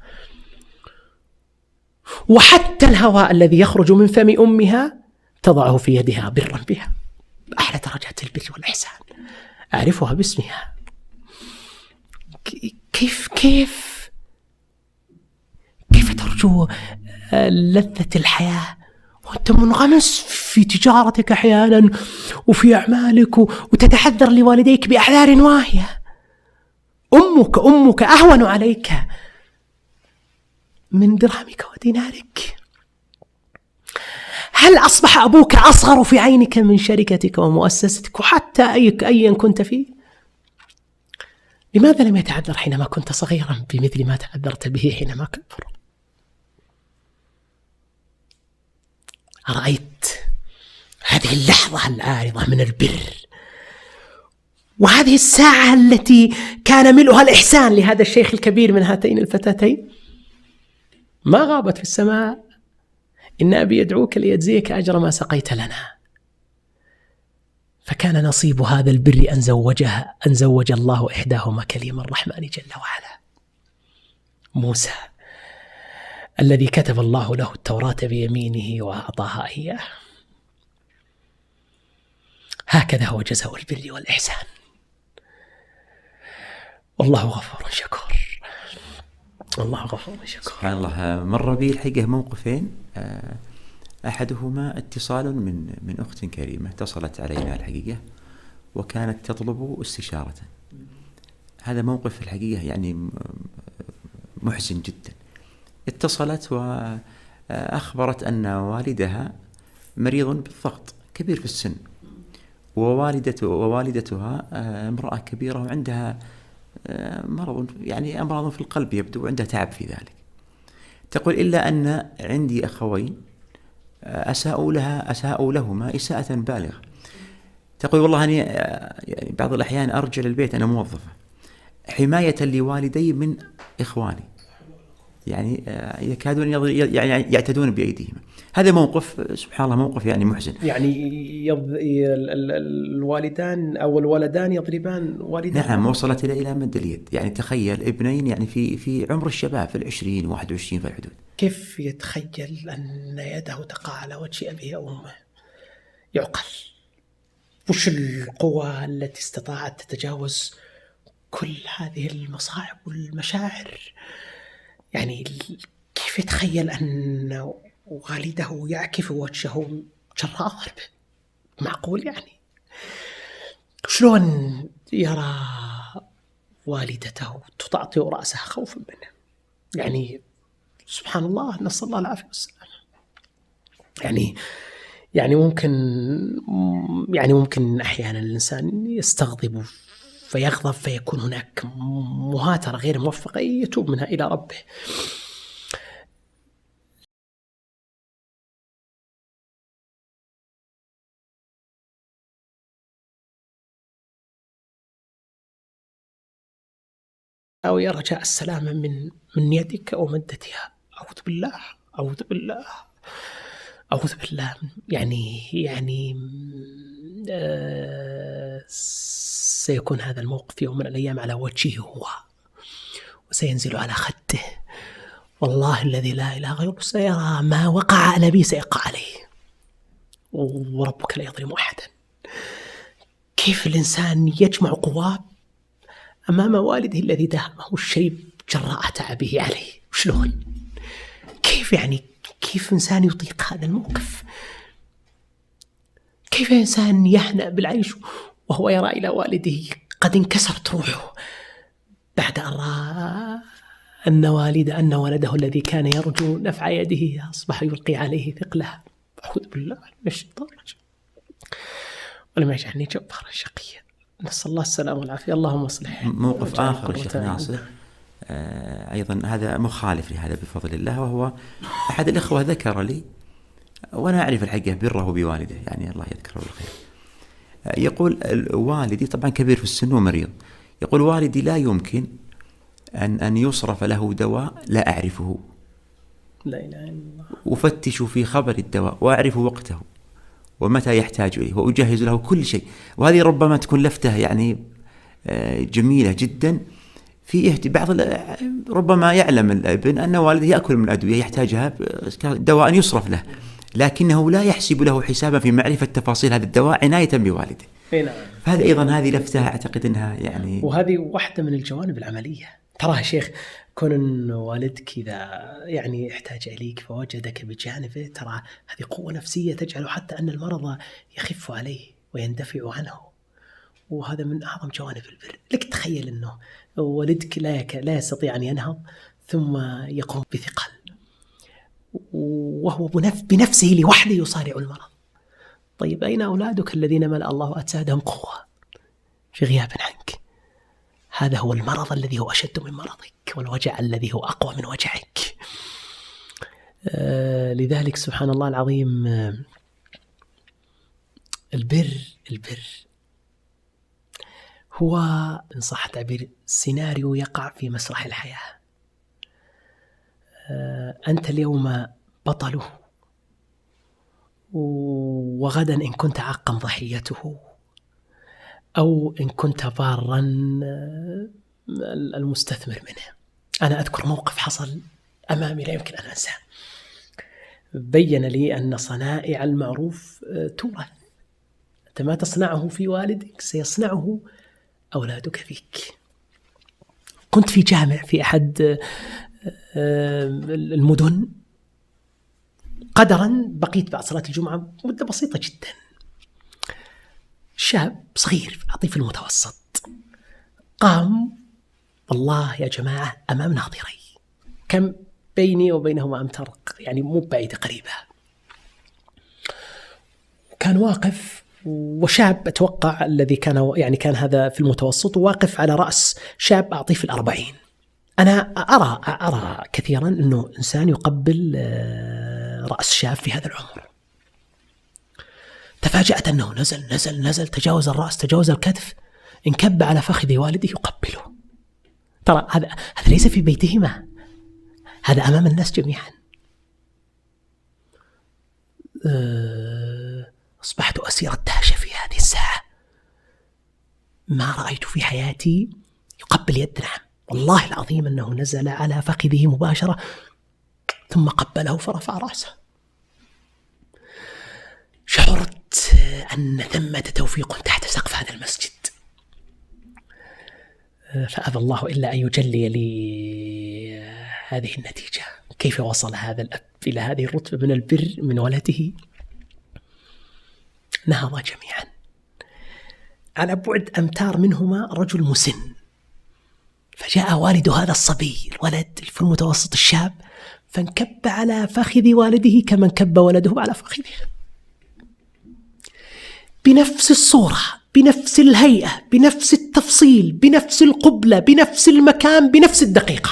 وحتى الهواء الذي يخرج من فم أمها تضعه في يدها برا بها، أحلى درجات البر والإحسان، أعرفها باسمها. كيف ترجو لذة الحياة وأنت منغمس في تجارتك أحيانا وفي أعمالك وتتحذر لوالديك بأعذار واهية؟ أمك أهون عليك من درهمك ودينارك. هل أصبح أبوك أصغر في عينك من شركتك ومؤسستك وحتى أيا كنت فيه؟ لماذا لم يتعذر حينما كنت صغيرا بمثل ما تعذرت به حينما كبر؟ أرأيت هذه اللحظة العارضة من البر وهذه الساعة التي كان ملؤها الإحسان لهذا الشيخ الكبير من هاتين الفتاتين؟ ما غابت في السماء: إن أبي يدعوك ليجزيك أجر ما سقيت لنا. فكان نصيب هذا البر أن زوج الله إحداهما كليم الرحمن جل وعلا، موسى الذي كتب الله له التوراة بيمينه وأعطاها إياه. هكذا هو جزاء البر والإحسان، والله غفور شكور. الله غفور شكور. سبحان الله. مر بي الحقيقة موقفين، أحدهما اتصال من أخت كريمة اتصلت علينا الحقيقة وكانت تطلب استشارة. هذا موقف الحقيقة يعني محزن جدا. اتصلت وأخبرت أن والدها مريض بالضغط كبير في السن، ووالدتها امرأة كبيرة وعندها مرض يعني أمراض في القلب يبدو، وعندها تعب في ذلك. تقول إلا أن عندي أخوين أساءوا لهما إساءة بالغة. تقول والله أنا يعني بعض الأحيان أرجع للبيت أنا موظفة حماية لوالدي من إخواني، يعني يكادون يعني يعتدون بأيديهم. هذا موقف سبحان الله موقف يعني محزن. يعني الوالدان أو الولدان يضربان والدان. نعم، وصلت إلى مد اليد. يعني تخيل ابنين يعني في عمر الشباب في 20 21 في الحدود. كيف يتخيل أن يده تقع على وجه أبيه أو أمه؟ يعقل. وش القوة التي استطاعت تتجاوز كل هذه المصاعب والمشاعر؟ يعني كيف يتخيل أن والده يعكف وجهه جراء ضربه؟ معقول يعني؟ شلون يرى والدته تطأطئ رأسها خوفا منه؟ يعني سبحان الله، نسأل الله العافية والسلامة. يعني ممكن أحيانا الإنسان يستغضب فيغضب فيكون هناك مهاترة غير موفقة يتوب منها إلى ربه. أو يا رجاء السلامة من يدك أو مدتها. أعوذ بالله. يعني سيكون هذا الموقف يوم من الأيام على وجهه هو، وسينزل على خده. والله الذي لا إله غيره سيرى ما وقع على أبي سيقع عليه، وربك لا يظلم أحدا. كيف الإنسان يجمع قواه أمام والده الذي دهمه الشيب جراء تعبه عليه؟ شلون؟ كيف إنسان يطيق هذا الموقف؟ كيف إنسان يهنأ بالعيش وهو يرى إلى والده قد انكسرت روحه بعد أن رأى أن ولده الذي كان يرجو نفع يده أصبح يلقي عليه ثقلها. أعوذ بالله من الشيطان الرجيم، ولم يجعلني جبارا شقيا. نسأل الله السلامة والعافية. اللهم اصلح. موقف آخر الشيخ ناصر أيضا هذا مخالف لهذا بفضل الله، وهو أحد الإخوة ذكر لي وأنا أعرف الحقيقة بره بوالده، يعني الله يذكره بالخير. يقول والدي طبعا كبير في السن ومريض، يقول والدي لا يمكن أن يصرف له دواء لا أعرفه، لا إله إلا الله، أفتش في خبر الدواء وأعرف وقته ومتى يحتاج إليه وأجهز له كل شيء. وهذه ربما تكون لفتة يعني جميلة جدا في بعض ربما يعلم الابن أن والده يأكل من الأدوية يحتاجها دواء يصرف له، لكنه لا يحسب له حسابا في معرفة تفاصيل هذا الدواء عناية بوالده. نعم. فهذا أيضا هذه لفتة أعتقد أنها يعني، وهذه واحدة من الجوانب العملية. ترى يا شيخ، كون أن والدك إذا يعني احتاج إليك فوجدك بجانبه، ترى هذه قوة نفسية تجعل حتى أن المرض يخف عليه ويندفع عنه، وهذا من أعظم جوانب البر. لك تخيل أنه والدك لا يستطيع أن ينهض ثم يقوم بثقل، وهو بنفسه لوحده يصارع المرض. طيب أين أولادك الذين ملأ الله أجسادهم قوة في غياب عنك؟ هذا هو المرض الذي هو أشد من مرضك، والوجع الذي هو أقوى من وجعك. لذلك سبحان الله العظيم، البر هو إن صح التعبير سيناريو يقع في مسرح الحياة. أنت اليوم بطله، وغدا إن كنت عاقا ضحيته، أو إن كنت بارا المستثمر منه. أنا أذكر موقف حصل أمامي لا يمكن أن أنساه. بين لي أن صنائع المعروف تورث، أنت ما تصنعه في والدك سيصنعه أولادك فيك. كنت في جامع في أحد المدن، قدرا بقيت بعد صلاة الجمعة مدة بسيطة جدا. شاب صغير في المتوسط قام، والله يا جماعة، أمام ناظري، كم بيني وبينهما أمتار، يعني مو بعيدة، قريبة. كان واقف، وشاب أتوقع الذي كان هذا في المتوسط، واقف على رأس شاب أعطيه في 40. أنا أرى كثيرا أنه إنسان يقبل رأس شاب في هذا العمر. تفاجأت أنه نزل، تجاوز الرأس، تجاوز الكتف، انكب على فخذ والده يقبله. ترى هذا ليس في بيتهما، هذا أمام الناس جميعا. أصبحت أسير الدهشة في هذه الساعة. ما رأيت في حياتي يقبل يد نعم، والله العظيم أنه نزل على فخذه مباشرة ثم قبله فرفع رأسه. شعرت أن ثمة توفيق تحت سقف هذا المسجد، فأبى الله إلا أن يجلي لي هذه النتيجة. كيف وصل هذا الأب إلى هذه الرتبة من البر من ولده؟ نهضا جميعا. على بعد أمتار منهما رجل مسن، فجاء والد هذا الصبي، الولد في المتوسط الشاب، فانكب على فخذ والده كما انكب ولده على فخذه، بنفس الصورة، بنفس الهيئة، بنفس التفصيل، بنفس القبلة، بنفس المكان، بنفس الدقيقة.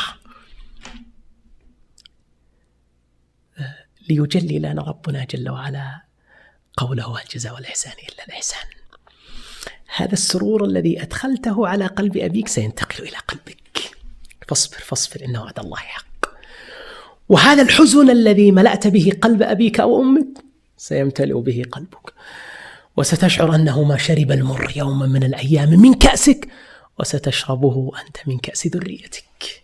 ليجلي لنا ربنا جل وعلا قوله: الجزاء والإحسان إلا الإحسان. هذا السرور الذي أدخلته على قلب أبيك سينتقل إلى قلبك، فاصبر إن وعد الله حق. وهذا الحزن الذي ملأت به قلب أبيك أو أمك سيمتلئ به قلبك، وستشعر أنه ما شرب المر يوما من الأيام من كأسك، وستشربه أنت من كأس ذريتك،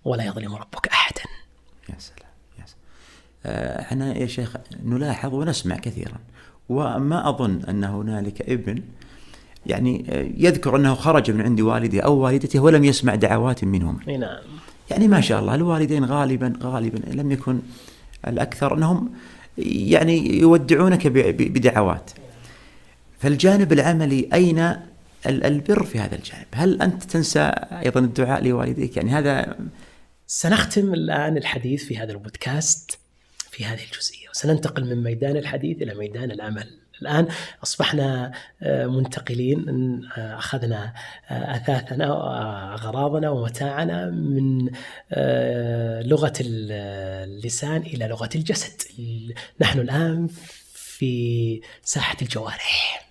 ولا يظلم ربك أحدا. يا سلام يا سلام. احنا يا شيخ نلاحظ ونسمع كثيرا، وما أظن أن هنالك ابن يعني يذكر أنه خرج من عند والده أو والدته ولم يسمع دعوات منهم. نعم. يعني ما شاء الله الوالدين غالبا لم يكن الأكثر أنهم يعني يودعونك بدعوات. فالجانب العملي أين البر في هذا الجانب؟ هل أنت تنسى أيضا الدعاء لوالديك؟ يعني هذا. سنختم الآن الحديث في هذا البودكاست في هذه الجزئية، وسننتقل من ميدان الحديث إلى ميدان العمل. الآن أصبحنا منتقلين، أخذنا أثاثنا وأغراضنا ومتاعنا من لغة اللسان إلى لغة الجسد. نحن الآن في ساحة الجوارح.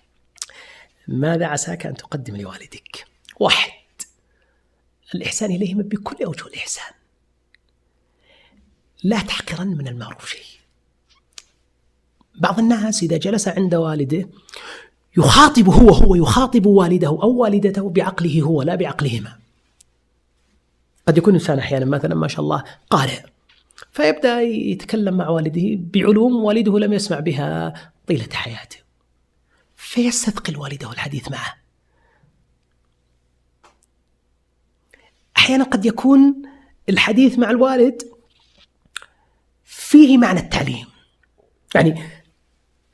ماذا عساك أن تقدم لوالدك؟ 1. الإحسان إليهم بكل أوجه الإحسان. لا تحقرن من المعروف شيء. بعض الناس إذا جلس عند والده يخاطب هو يخاطب والده أو والدته بعقله هو لا بعقلهما. قد يكون إنسان أحيانا مثلا ما شاء الله قارئ، فيبدأ يتكلم مع والده بعلوم والده لم يسمع بها طيلة حياته، فيستثقل والده الحديث معه. أحيانا قد يكون الحديث مع الوالد فيه معنى التعليم. يعني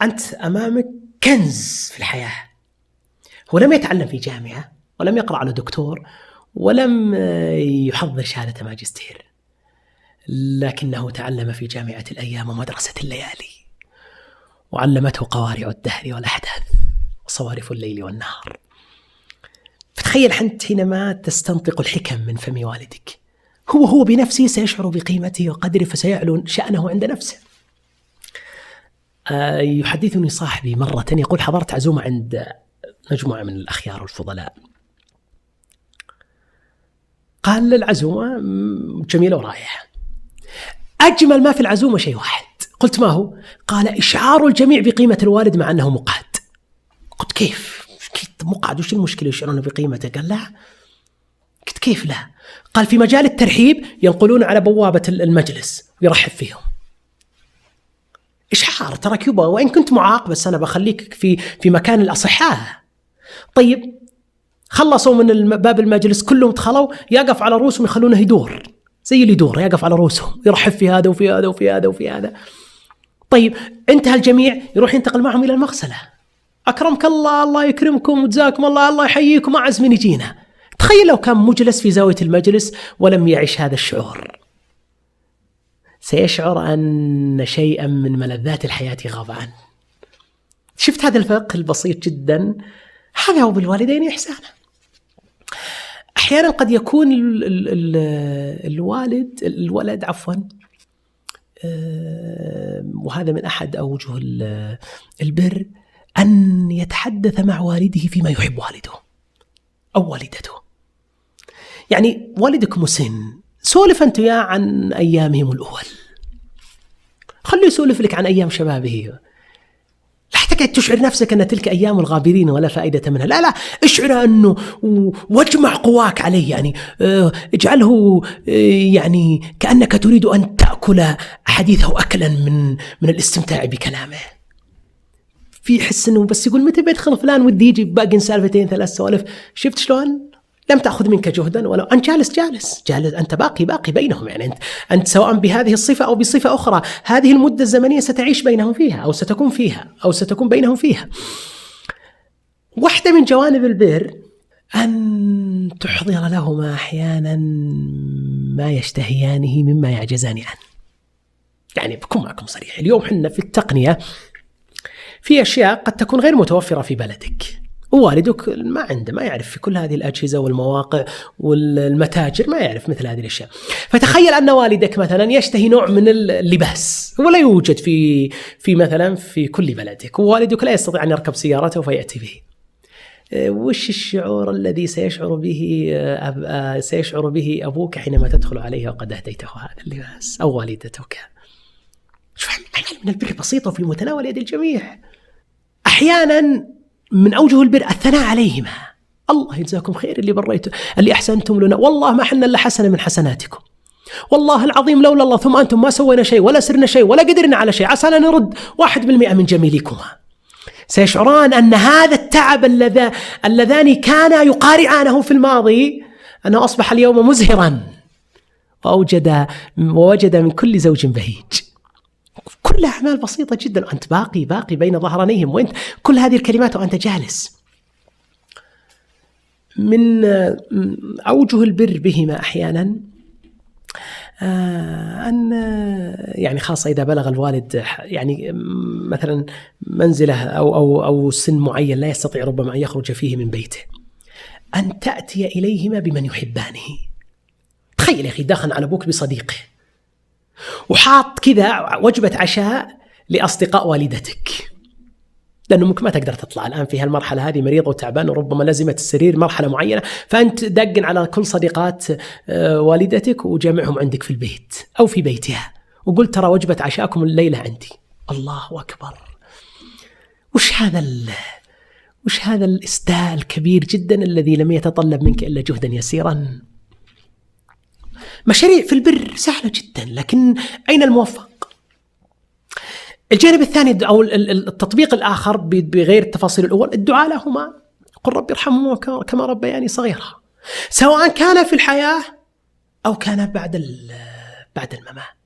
أنت أمامك كنز في الحياة، هو لم يتعلم في جامعة ولم يقرأ على دكتور ولم يحضر شهادة ماجستير، لكنه تعلم في جامعة الأيام ومدرسة الليالي، وعلمته قوارع الدهر والأحداث وصوارف الليل والنهار. فتخيل أنت حينما تستنطق الحكم من فم والدك، هو بنفسه سيشعر بقيمته وقدره، فسيعلو شأنه عند نفسه. يحدثني صاحبي مرة يقول: حضرت عزومة عند مجموعة من الأخيار الفضلاء، قال العزومة جميلة ورائعة، أجمل ما في العزومة شيء واحد. قلت: ما هو؟ قال: إشعار الجميع بقيمة الوالد مع أنه مقعد. قلت: كيف مقعد؟ وش المشكلة يشعرون بقيمته؟ قال: لا. قلت: كيف لا؟ قال: في مجال الترحيب ينقلون على بوابة المجلس ويرحب فيهم. إشعار ترك يبغى، وإن كنت معاق بس أنا بخليك في مكان الأصحاء. طيب خلصوا من باب المجلس كلهم دخلوا، يقف على رؤوسهم يخلونه يدور زي اللي يدور، يقف على رؤوسهم يرحب في هذا وفي هذا وفي هذا وفي هذا. طيب انتهى الجميع، يروح ينتقل معهم إلى المغسلة: أكرمك الله، الله يكرمكم وجزاكم الله، الله يحييكم، أعز من يجينا. تخيل لو كان مجلس في زاوية المجلس ولم يعيش هذا الشعور، سيشعر أن شيئا من ملذات الحياة غاب عنه. شفت هذا الفقه البسيط جدا؟ هذا هو بالوالدين إحسانا. أحيانا قد يكون الولد وهذا من أحد أوجه البر، أن يتحدث مع والده فيما يحب والده أو والدته. يعني والدك مسن، سولف أنت يا عن أيامهم الأول، خليه يسولف لك عن أيام شبابه. لا تقعد تشعر نفسك أن تلك أيام الغابرين ولا فائدة منها، لا اشعر أنه واجمع قواك عليه، يعني اجعله يعني كأنك تريد أن تأكل حديثه أكلا من الاستمتاع بكلامه. في حس أنه بس يقول متى بيدخل فلان ودي يجي باقي سالفتين 3 سوالف. شفت شلون؟ لم تأخذ منك جهدا، ولو أنت جالس أنت باقي بينهم. يعني أنت سواء بهذه الصفة أو بصفة أخرى، هذه المدة الزمنية ستعيش بينهم فيها أو ستكون فيها أو ستكون بينهم فيها. واحدة من جوانب البر أن تحضر لهما أحيانا ما يشتهيانه مما يعجزان عنه. يعني بكون معكم صريح، اليوم حنا في التقنية في أشياء قد تكون غير متوفرة في بلدك، ووالدك ما يعرف في كل هذه الأجهزة والمواقع والمتاجر، ما يعرف مثل هذه الأشياء. فتخيل أن والدك مثلا يشتهي نوع من اللباس ولا يوجد في مثلا في كل بلدك، ووالدك لا يستطيع أن يركب سيارته فيأتي به. وش الشعور الذي سيشعر به أبوك حينما تدخل عليه وقد أهديته هذا اللباس، أو والدتك؟ شوف من البر بسيطة في متناول يد الجميع. أحيانا من أوجه البر الثناء عليهما: الله يجزاكم خير اللي أحسنتم لنا، والله ما حنا إلا حسنة من حسناتكم، والله العظيم لولا الله ثم أنتم ما سوينا شيء ولا سرنا شيء ولا قدرنا على شيء، عسانا نرد 1% من جميلكما. سيشعران أن هذا التعب اللذان كانا يقارعانه في الماضي أنه أصبح اليوم مزهرا، ووجد من كل زوج بهيج. كل أعمال بسيطة جدا، وأنت باقي بين ظهرانيهم، وأنت كل هذه الكلمات وأنت جالس. من أوجه البر بهما أحيانا أن يعني خاصة إذا بلغ الوالد يعني مثلا منزله أو سن معين لا يستطيع ربما أن يخرج فيه من بيته، أن تأتي إليهما بمن يحبانه. تخيل يا أخي داخل على أبوك بصديقه وحاط كذا وجبة عشاء لأصدقاء والدتك، لأنه ممكن ما تقدر تطلع الآن في هالمرحلة هذه، مريض وتعبان وربما لازمة السرير مرحلة معينة، فأنت دقن على كل صديقات والدتك وجمعهم عندك في البيت أو في بيتها وقلت ترى وجبة عشاءكم الليلة عندي. الله أكبر! وش هذا الإسداء الكبير جدا الذي لم يتطلب منك إلا جهدا يسيرا. مشاريع في البر سهلة جدا، لكن أين الموفق؟ الجانب الثاني أو التطبيق الآخر بغير التفاصيل الأول، الدعاء لهما، قل رب ارحمهما كما ربياني صغيرا. سواء كان في الحياة أو كان بعد الممات.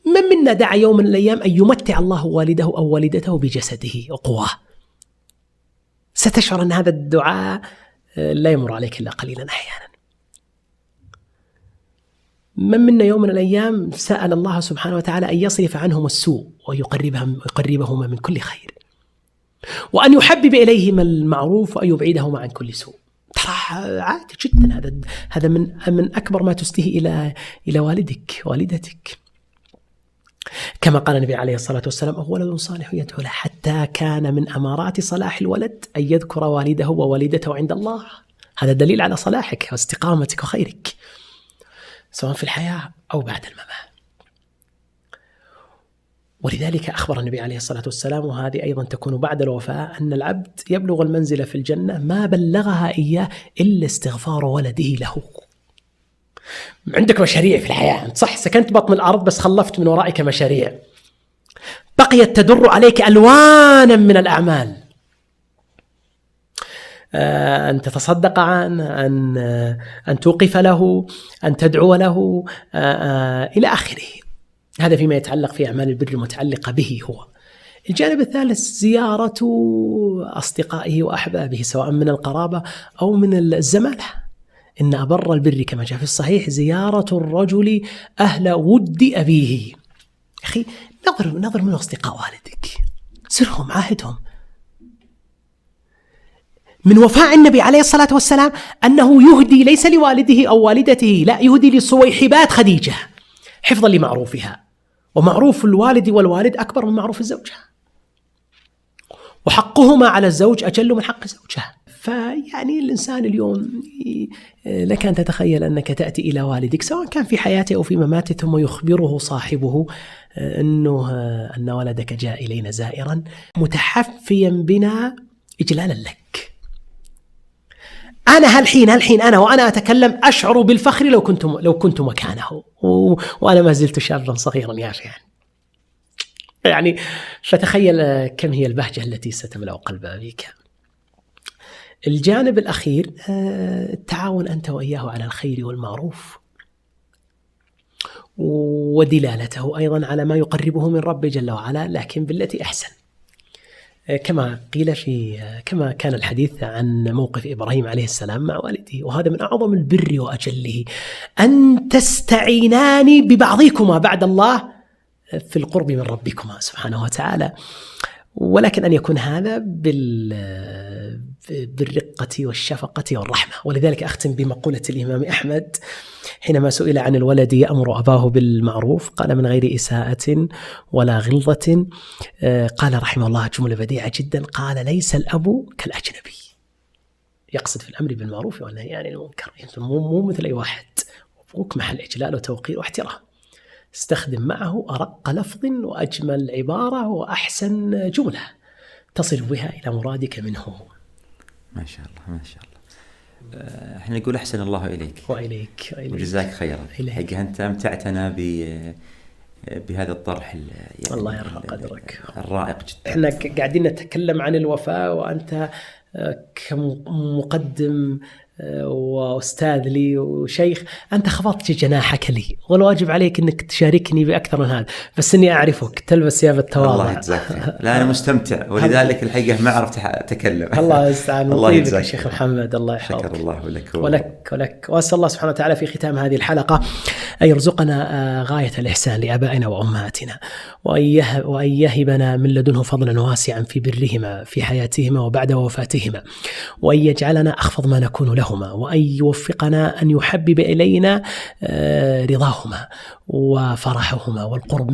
من منا دعا يوم من الأيام أن يمتع الله والده أو والدته بجسده وقواه؟ ستشعر أن هذا الدعاء لا يمر عليك إلا قليلا أحيانا. من منا يوم من الأيام سأل الله سبحانه وتعالى أن يصرف عنهم السوء ويقربهما من كل خير، وأن يحبب إليهما المعروف وأن يبعدهما عن كل سوء. ترى عادي جدا، هذا من أكبر ما تستهي إلى والدتك. كما قال النبي عليه الصلاة والسلام: ولد صالح يدعو له، حتى كان من أمارات صلاح الولد أن يذكر والده ووالدته عند الله. هذا دليل على صلاحك واستقامتك وخيرك سواء في الحياة أو بعد الممات. ولذلك أخبر النبي عليه الصلاة والسلام، وهذه أيضا تكون بعد الوفاة، أن العبد يبلغ المنزلة في الجنة ما بلغها إياه إلا استغفار ولده له. عندك مشاريع في الحياة، صح، سكنت بطن الأرض بس خلفت من ورائك مشاريع بقيت تدر عليك ألوانا من الأعمال، أن تتصدق عنه، أن توقف له، أن تدعو له، إلى آخره. هذا فيما يتعلق في أعمال البر المتعلقة به هو. الجانب الثالث زيارة أصدقائه وأحبابه سواء من القرابة أو من الزمالة. إن أبر البر كما جاء في الصحيح زيارة الرجل أهل ود أبيه. أخي نظر من أصدقاء والدك، سرهم، عاهدهم. من وفاء النبي عليه الصلاة والسلام أنه يهدي ليس لوالده أو والدته، لا، يهدي لصويحبات خديجة حفظا لمعروفها، ومعروف الوالد والوالد أكبر من معروف الزوجة، وحقهما على الزوج أجل من حق زوجها. فيعني الإنسان اليوم لك أن تتخيل أنك تأتي إلى والدك سواء كان في حياته أو في مماته ثم يخبره صاحبه أن ولدك جاء إلينا زائرا متحفيا بنا إجلالا لك. أنا هالحين أنا وأنا أتكلم أشعر بالفخر لو كنت مكانه، وأنا ما زلت شابا صغيرا يا أخي. يعني فتخيل كم هي البهجة التي ستملأ قلب أبيك. الجانب الأخير التعاون أنت وإياه على الخير والمعروف، ودلالته أيضا على ما يقربه من رب جل وعلا، لكن بالتي أحسن. كما قيل كما كان الحديث عن موقف إبراهيم عليه السلام مع والده، وهذا من أعظم البر وأجله، أن تستعينان ببعضكما بعد الله في القرب من ربكما سبحانه وتعالى، ولكن أن يكون هذا بالرقة والشفقة والرحمة. ولذلك أختم بمقولة الإمام أحمد حينما سئل عن الولد يأمر أباه بالمعروف قال: من غير إساءة ولا غلظة. قال رحمه الله جملة بديعة جدا، قال: ليس الأب كالأجنبي. يقصد في الأمر بالمعروف والنهي عن المنكر، مو مثل أي واحد، أبوك محل إجلال وتوقير واحترام. استخدم معه أرق لفظ وأجمل عبارة وأحسن جملة تصل بها إلى مرادك منه. ما شاء الله ما شاء الله. احنا نقول أحسن الله إليك وإليك وجزاك خيرا. حقيقة أنت أمتعتنا بهذا الطرح يعني الله يرفع قدرك الرائق جدا. احنا قاعدين نتكلم عن الوفاة، وأنت كمقدم وأستاذ لي وشيخ أنت خفضت جناحك لي، والواجب عليك أنك تشاركني بأكثر من هذا، بس أني أعرفك تلبس ثياب التواضع. الله يجزاك. لا أنا مستمتع، ولذلك الحقيقة ما عرفت أتكلم. الله يستعان. الله يجزاك شيخ محمد، الله يحفظك. شكر الله لك ولك. وأسأل الله سبحانه وتعالى في ختام هذه الحلقة أن يرزقنا غاية الإحسان لآبائنا وأمهاتنا، وأن يهبنا من لدنه فضلا واسعا في برهما في حياتهما وبعد وفاتهما، وأن يجعلنا أخفض ما نكون لهما، وأن يوفقنا أن يحبب إلينا رضاهما وفرحهما والقرب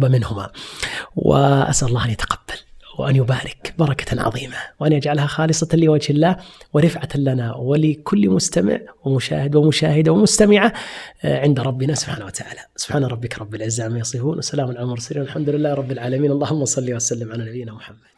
منهما. وأسأل الله أن يتقبل وأن يبارك بركة عظيمة، وأن يجعلها خالصة لوجه الله ورفعة لنا ولكل مستمع ومشاهد ومشاهدة ومستمعة عند ربنا سبحانه وتعالى. سبحان ربك رب العزة عما يصفون، وسلام على المرسلين، والحمد لله رب العالمين. اللهم صل وسلم على نبينا محمد.